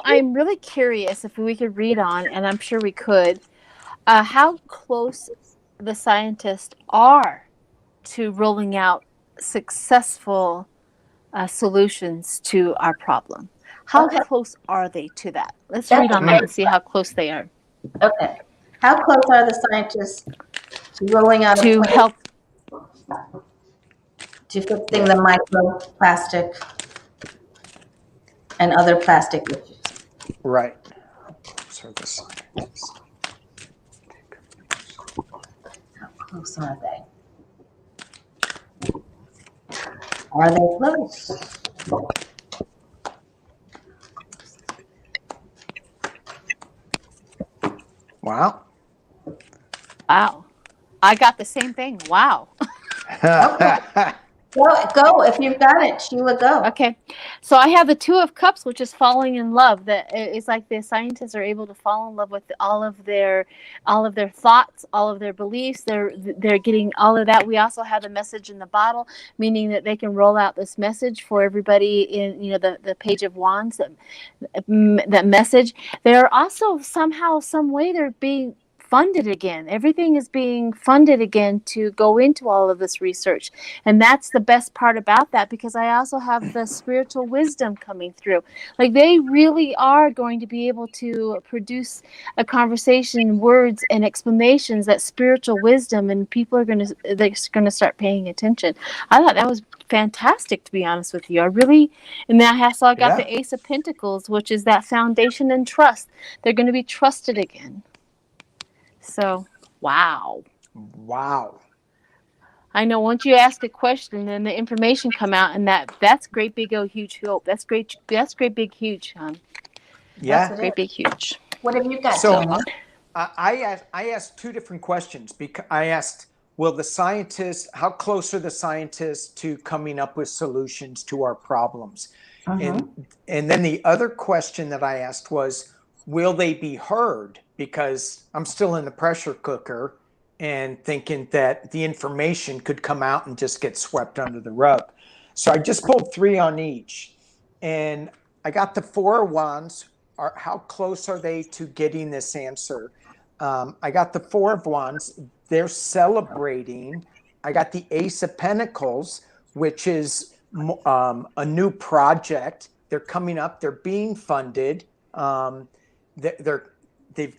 I'm really curious if we could read on, and I'm sure we could, how close the scientists are to rolling out successful solutions to our problem. How close are they to that? Let's read on that and see how close they are. Okay. How close are the scientists to rolling out to help to fixing the microplastic and other plastic issues? Right. How close are they? Are they close? Wow. I got the same thing. Wow. Okay. Go. If you've got it, Sheila, go. Okay. So I have the 2 of Cups, which is falling in love. That it's like the scientists are able to fall in love with all of their thoughts, all of their beliefs. They're getting all of that. We also have the message in the bottle, meaning that they can roll out this message for everybody in the Page of Wands. That message. They're also somehow, some way, they're being funded again. Everything is being funded again to go into all of this research. And that's the best part about that, because I also have the spiritual wisdom coming through. Like, they really are going to be able to produce a conversation, words and explanations, that spiritual wisdom, and people are going to start paying attention. I thought that was fantastic, to be honest with you. I really, and then I got the Ace of Pentacles, which is that foundation and trust. They're going to be trusted again. So, wow. Wow. I know. Once you ask a question, then the information come out, and that's great big old huge hope. That's great. That's great big huge. Yeah. That's Great big huge. What have you got, So Danny? I asked two different questions because I asked, how close are the scientists to coming up with solutions to our problems? Mm-hmm. And then the other question that I asked was, will they be heard? Because I'm still in the pressure cooker and thinking that the information could come out and just get swept under the rug. So I just pulled three on each. And I got the Four of Wands. How close are they to getting this answer? I got the Four of Wands. They're celebrating. I got the Ace of Pentacles, which is a new project. They're coming up. They're being funded. They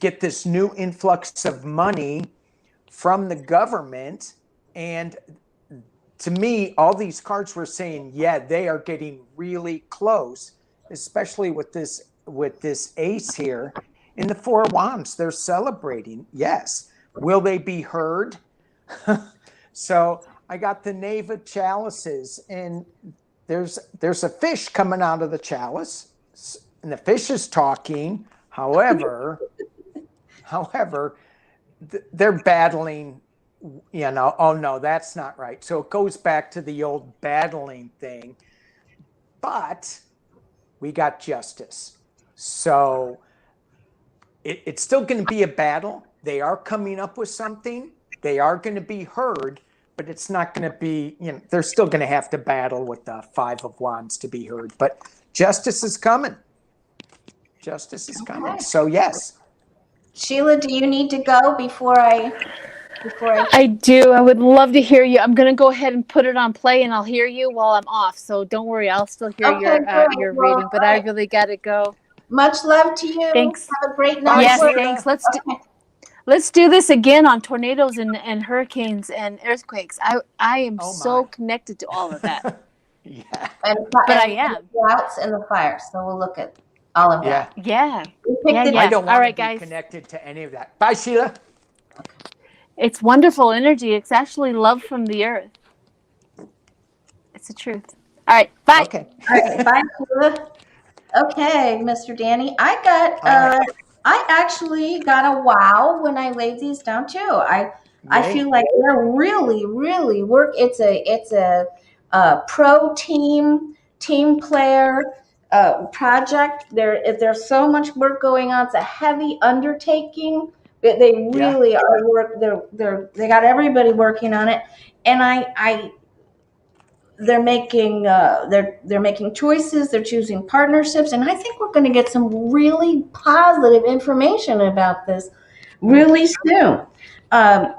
get this new influx of money from the government. And to me, all these cards were saying, yeah, they are getting really close, especially with this ace here. In the Four of Wands, they're celebrating. Yes. Will they be heard? So I got the Knave of Chalices, and there's a fish coming out of the chalice, and the fish is talking. However, they're battling, oh no, that's not right. So it goes back to the old battling thing. But we got justice. So it's still going to be a battle. They are coming up with something. They are going to be heard, but it's not going to be, they're still going to have to battle with the Five of Wands to be heard. But justice is coming. Justice is coming. So yes. Sheila, do you need to go before I? I do. I would love to hear you. I'm going to go ahead and put it on play, and I'll hear you while I'm off. So don't worry, I'll still hear your reading. But I really got to go. Much love to you. Thanks. Have a great night. Yes, thanks. Let's do this again on tornadoes and hurricanes and earthquakes. I am so connected to all of that. Yeah. But I am. The droughts and the fires. So we'll look at all of that. Yeah. I don't want to be connected to any of that. Bye, Sheila. It's wonderful energy. It's actually love from the earth. It's the truth. All right. Bye. Okay. All right. Bye, Sheila. Okay, Mr. Danny. I actually got a wow when I laid these down too. I feel like they're really, really work. It's a pro team player project. There's so much work going on. It's a heavy undertaking. They really are work. They got everybody working on it, and they're making choices. They're choosing partnerships, and I think we're going to get some really positive information about this really soon. That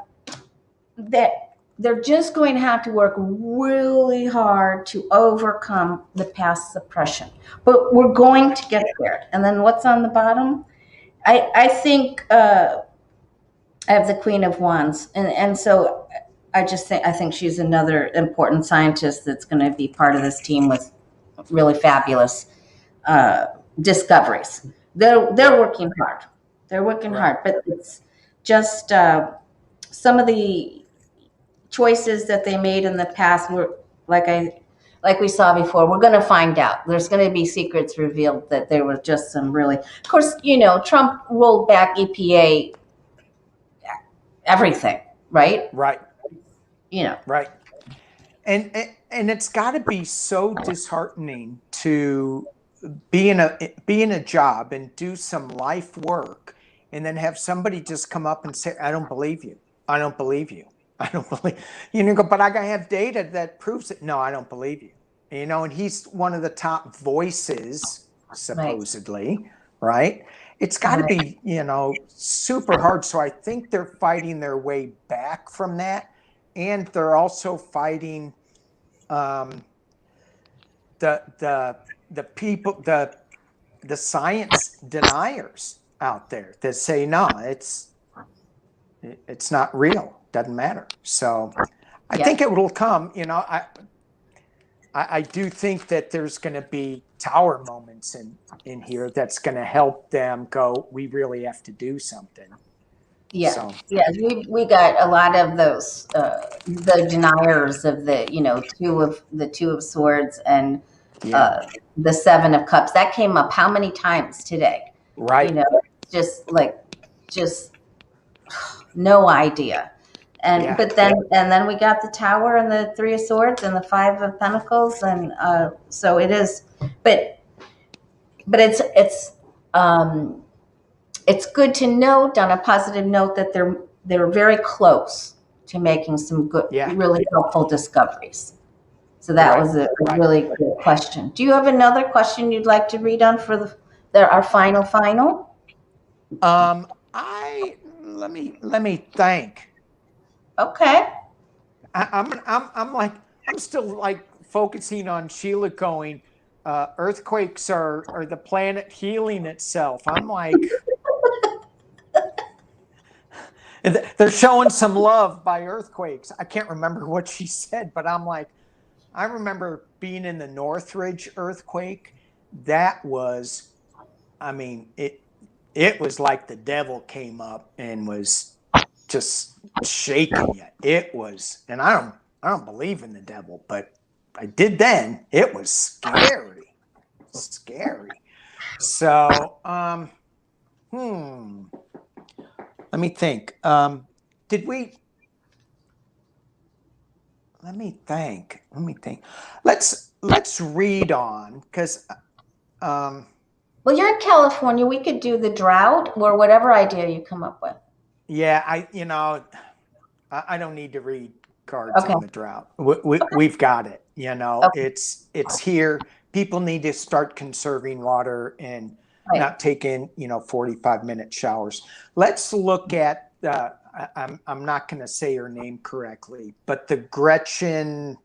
they're just going to have to work really hard to overcome the past suppression, but we're going to get there. And then what's on the bottom? I think I have the Queen of Wands, and so I think she's another important scientist that's going to be part of this team with really fabulous discoveries. They're working hard. They're working hard, but it's just some of the choices that they made in the past were like we saw before. We're going to find out. There's going to be secrets revealed that there was just some really. Of course, Trump rolled back EPA. Everything, right? Right. Right. And it's got to be so disheartening to be in a job and do some life work, and then have somebody just come up and say, "I don't believe you. I don't believe you. I don't believe." Go, but I have data that proves it. No, I don't believe you. And he's one of the top voices, supposedly, right? It's got to be, super hard. So I think they're fighting their way back from that. And they're also fighting the people, the science deniers out there that say, no, it's not real. Doesn't matter. So I think it will come. I do think that there's going to be tower moments in here that's going to help them go, we really have to do something. Yeah, So yeah, we got a lot of those the deniers of the two of swords and yeah, the seven of cups. That came up how many times today? You right. know, just like just no idea. And Yeah, then we got the tower and the three of swords and the five of pentacles, and so it is, but um, it's good to note on a positive note that they're very close to making some good, yeah, really helpful discoveries. So that right, was a right. really good question. Do you have another question you'd like to read on for our final? I let me think. Okay. I'm still like focusing on Sheila going. Earthquakes are the planet healing itself. I'm like, they're showing some love by earthquakes. I can't remember what she said, but I'm like, I remember being in the Northridge earthquake. That was, I mean, it was like the devil came up and was just shaking you. It was, and I don't believe in the devil, but I did then. It was scary, scary. So, let me think. Did we? Let me think. Let me think. Let's read on because Well, you're in California. We could do the drought or whatever idea you come up with. yeah, I don't need to read cards Okay. on the drought. We've got it. Okay. It's here. People need to start conserving water and Right. not taking 45-minute showers. Let's look at. I'm not going to say her name correctly, but the Gretchen,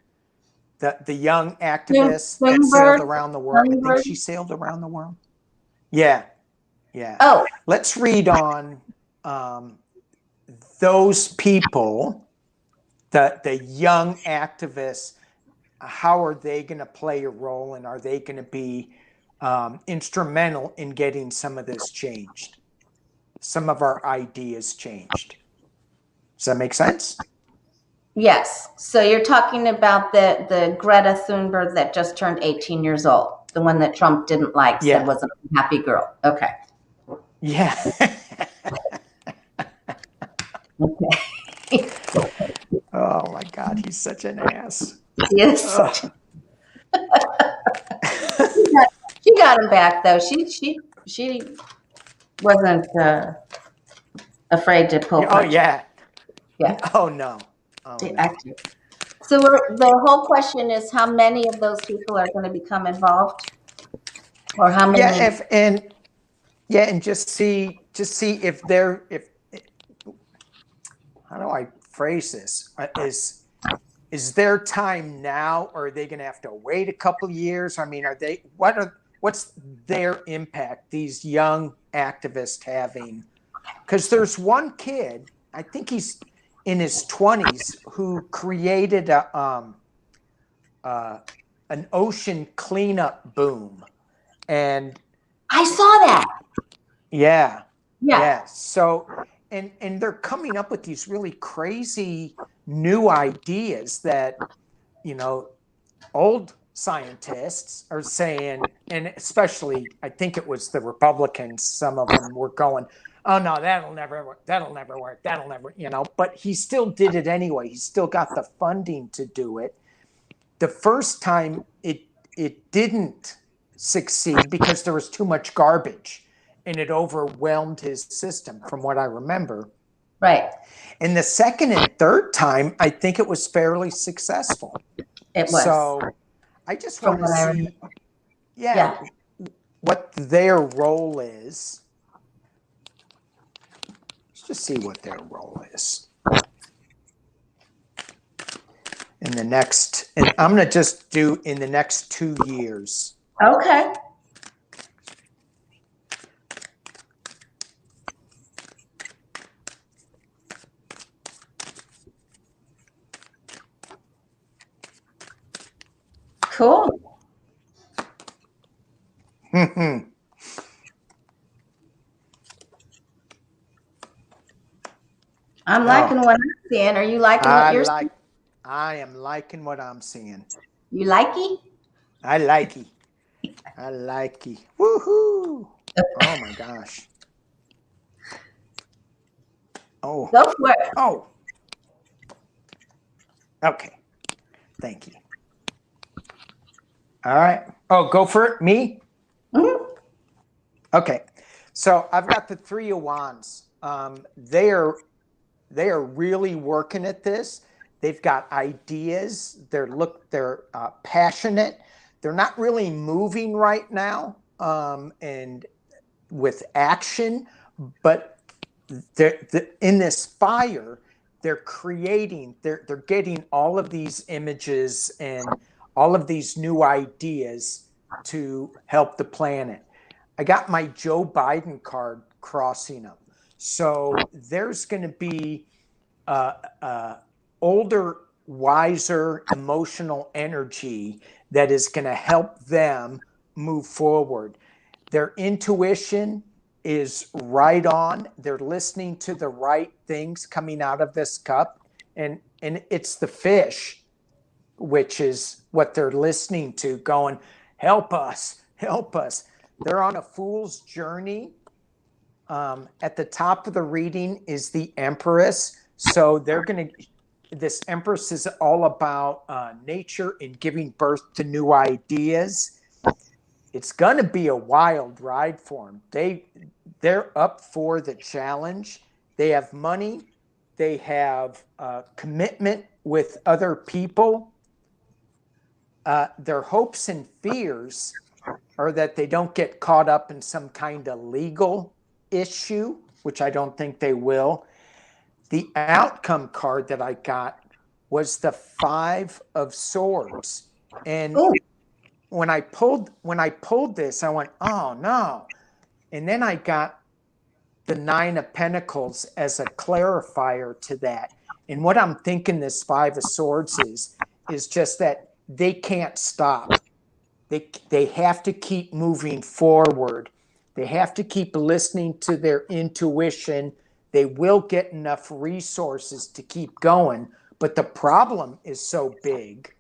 the young activist that sailed Thunberg. around the world. I think Thunberg. she sailed around the world. Yeah, yeah. Oh, Let's read on those people, the young activists. How are they going to play a role, and are they going to be instrumental in getting some of this changed, some of our ideas changed? Does that make sense? yes. So you're talking about the Greta Thunberg that just turned 18 years old, the one that Trump didn't like, said Yeah, was a happy girl. Okay. yeah. Okay. Oh my God, he's such an ass. Yes. Ugh. She got him back though. She wasn't afraid to pull Oh punches. yeah. Yeah. Oh no. Oh no. Actually. So the whole question is how many of those people are going to become involved, or how Yeah, many? and just see if they're if how do I phrase this? Is their time now, or are they going to have to wait a couple years? I mean, what's their impact? These young activists having, because there's one kid, I think he's in his 20s, who created an ocean cleanup boom, and I saw that. yeah, Yeah. yeah. So, and they're coming up with these really crazy new ideas that, old scientists are saying, and especially I think it was the Republicans, some of them were going, oh no, that'll never work, that'll never, but he still did it anyway. He still got the funding to do it. The first time it didn't succeed because there was too much garbage and it overwhelmed his system, from what I remember. Right. And the second and third time, I think it was fairly successful. It was. So I just From want to what I remember. see, yeah, what their role is. Let's just see what their role is in the next, and I'm going to just do in the next 2 years. Okay. Cool. I'm liking what I'm seeing. Are you liking what you're seeing? I am liking what I'm seeing. You likey? I likey. I likey. Woohoo! Oh my gosh. Oh. Go for it. Oh. Okay. Thank you. All right. Oh, go for it. Me? Mm-hmm. Okay. So I've got the Three of Wands. They are really working at this. They've got ideas. They're passionate. They're not really moving right now, and with action, but in this fire, they're creating. They're getting all of these images and all of these new ideas to help the planet. I got my Joe Biden card crossing them. So there's going to be older, wiser, emotional energy that is going to help them move forward. Their intuition is right on. They're listening to the right things coming out of this cup. And it's the fish, which is what they're listening to, going, help us, help us. They're on a fool's journey. At the top of the reading is the Empress. So this Empress is all about nature and giving birth to new ideas. It's going to be a wild ride for them. They're up for the challenge. They have money. They have commitment with other people. Their hopes and fears are that they don't get caught up in some kind of legal issue, which I don't think they will. The outcome card that I got was the Five of Swords. And when I pulled this, I went, oh no. And then I got the Nine of Pentacles as a clarifier to that. And what I'm thinking this Five of Swords is just that they can't stop. They have to keep moving forward. They have to keep listening to their intuition. They will get enough resources to keep going. But the problem is so big,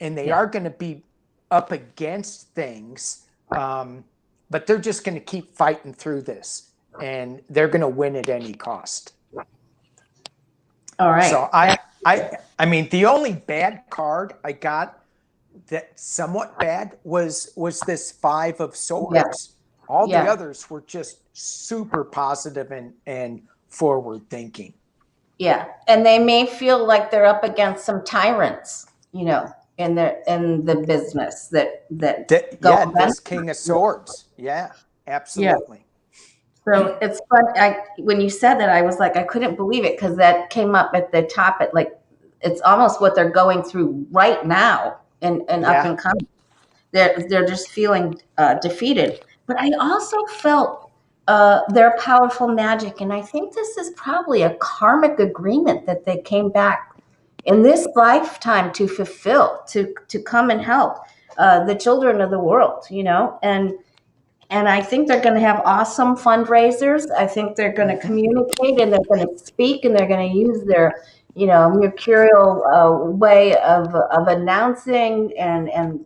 and they are going to be up against things. But they're just going to keep fighting through this, and they're going to win at any cost. All right. So I mean, the only bad card I got that somewhat bad was this Five of Swords. Yeah. All the others were just super positive and forward thinking. Yeah. And they may feel like they're up against some tyrants, in the business that this King of Swords. Yeah, absolutely. Yeah. So it's fun. When you said that, I was like, I couldn't believe it, because that came up at the top. It's almost what they're going through right now. And up and coming, they're just feeling defeated. But I also felt their powerful magic, and I think this is probably a karmic agreement that they came back in this lifetime to fulfill, to come and help the children of the world, And I think they're going to have awesome fundraisers. I think they're going to communicate, and they're going to speak, and they're going to use their mercurial way of announcing and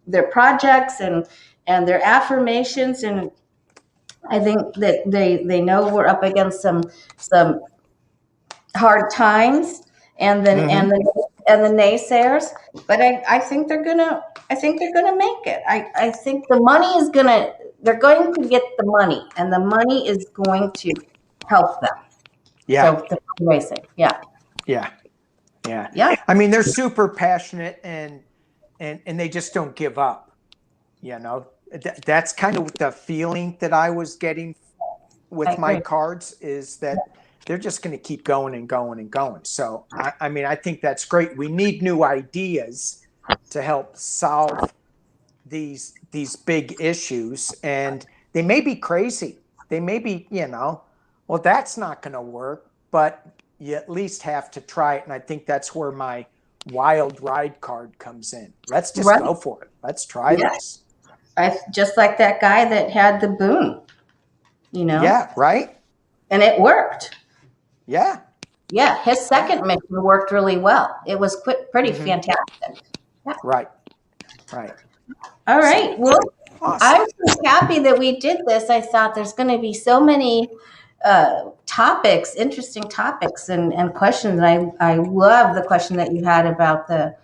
their projects and their affirmations. And I think that they know we're up against some hard times and the naysayers, but I think they're gonna make it. I think the money is they're going to get the money, and the money is going to help them. Yeah. So the fundraising. Yeah. Yeah. I mean, they're super passionate and they just don't give up. That's kind of the feeling that I was getting with my cards, is that they're just going to keep going and going and going. So, I mean, I think that's great. We need new ideas to help solve these big issues, and they may be crazy. They may be, well, that's not going to work, but you at least have to try it. And I think that's where my wild ride card comes in. Let's just go for it. Let's try this. Just like that guy that had the boom, Yeah, right. And it worked. Yeah. Yeah, his second mission worked really well. It was pretty fantastic. Yeah. Right. Right. All right. Well, Awesome. I'm so happy that we did this. I thought there's going to be so many topics, interesting topics and questions. And I love the question that you had about the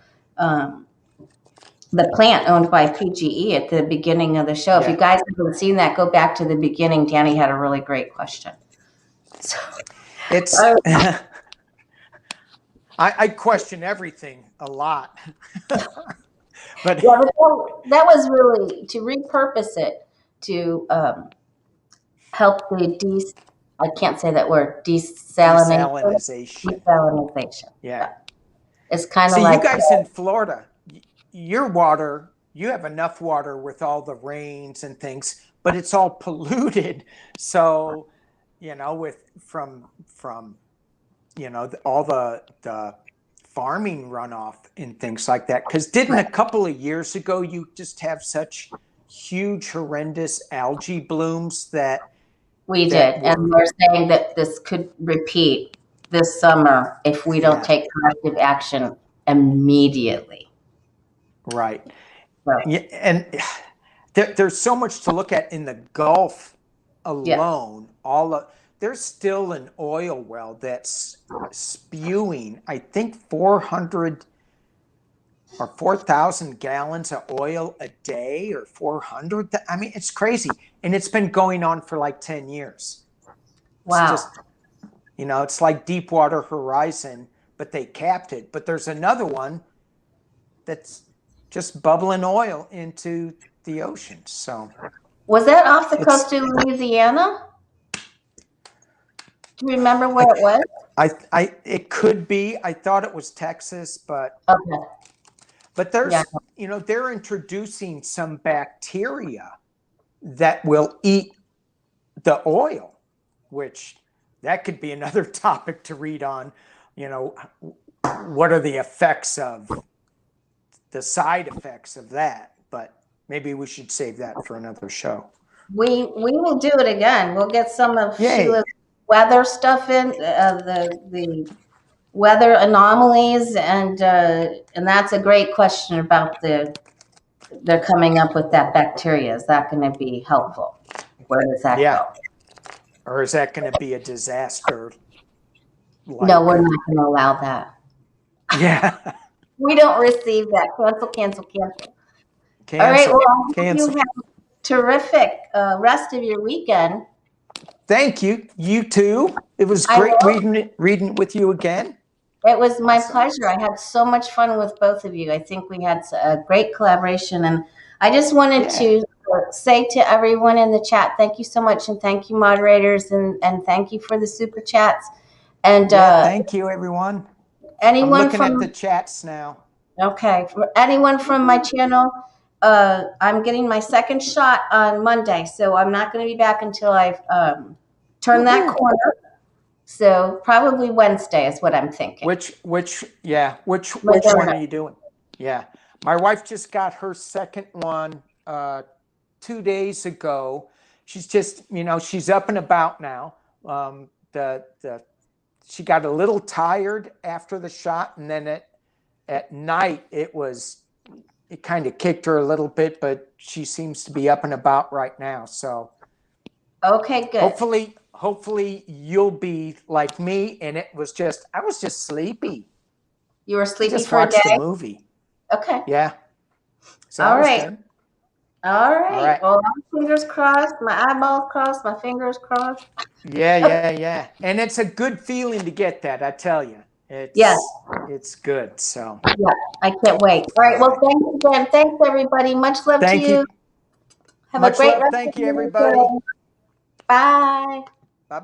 plant owned by PGE at the beginning of the show. Yeah. If you guys haven't seen that, go back to the beginning. Danny had a really great question. So, It's I question everything a lot. But yeah, that was really to repurpose it to help the I can't say that word, desalination. Desalination. Yeah. It's kind of See, like you guys in Florida, your water, you have enough water with all the rains and things, but it's all polluted. So, you know, from you know, all the farming runoff and things like that. Because didn't a couple of years ago you just have such huge, horrendous algae blooms that we did, and they're saying that this could repeat this summer if we don't take corrective action immediately. Right. So, yeah, and there's so much to look at in the Gulf alone. There's still an oil well that's spewing, I think 400 or 4,000 gallons of oil a day, or 400. I mean, it's crazy. And it's been going on for like 10 years. wow. It's just, you know, it's like Deepwater Horizon, but they capped it. But there's another one that's just bubbling oil into the ocean. So Was that off the coast of Louisiana? Do you remember where it was? It could be. I thought it was Texas, but Okay. But there's, you know, they're introducing some bacteria that will eat the oil, which that could be another topic to read on. You know, what are the effects of the side effects of that? But maybe we should save that for another show. We will do it again. We'll get some of Sheila's weather stuff in, the weather anomalies, and that's a great question about they're coming up with that bacteria. Is that going to be helpful? Where does that go? Or is that going to be a disaster? No, we're not going to allow that. Yeah. We don't receive that. Cancel. All right. Well, I hope you have a terrific rest of your weekend. Thank you. You too. It was great reading with you again. It was my pleasure. I had so much fun with both of you. I think we had a great collaboration, and I just wanted to say to everyone in the chat, thank you so much, and thank you, moderators, and thank you for the super chats. And thank you, everyone. Anyone I'm looking at the chats now. Okay, for anyone from my channel, I'm getting my second shot on Monday, so I'm not going to be back until I've turned that corner. So probably Wednesday is what I'm thinking. Which one are you doing? Yeah, my wife just got her second one 2 days ago. She's just, you know, she's up and about now. She got a little tired after the shot, and then at night it kind of kicked her a little bit, but she seems to be up and about right now. So okay, good. Hopefully you'll be like me, and I was just sleepy. You were sleepy just for a day? Just watched the movie. Okay. Yeah. So all right. Well, my fingers crossed, my eyeballs crossed, my fingers crossed. Yeah. And it's a good feeling to get that, I tell you. It's good. So yeah, I can't wait. All right. Well, thanks again. Thanks, everybody. Much love to you. Have a great rest. Thank you, everybody. Bye.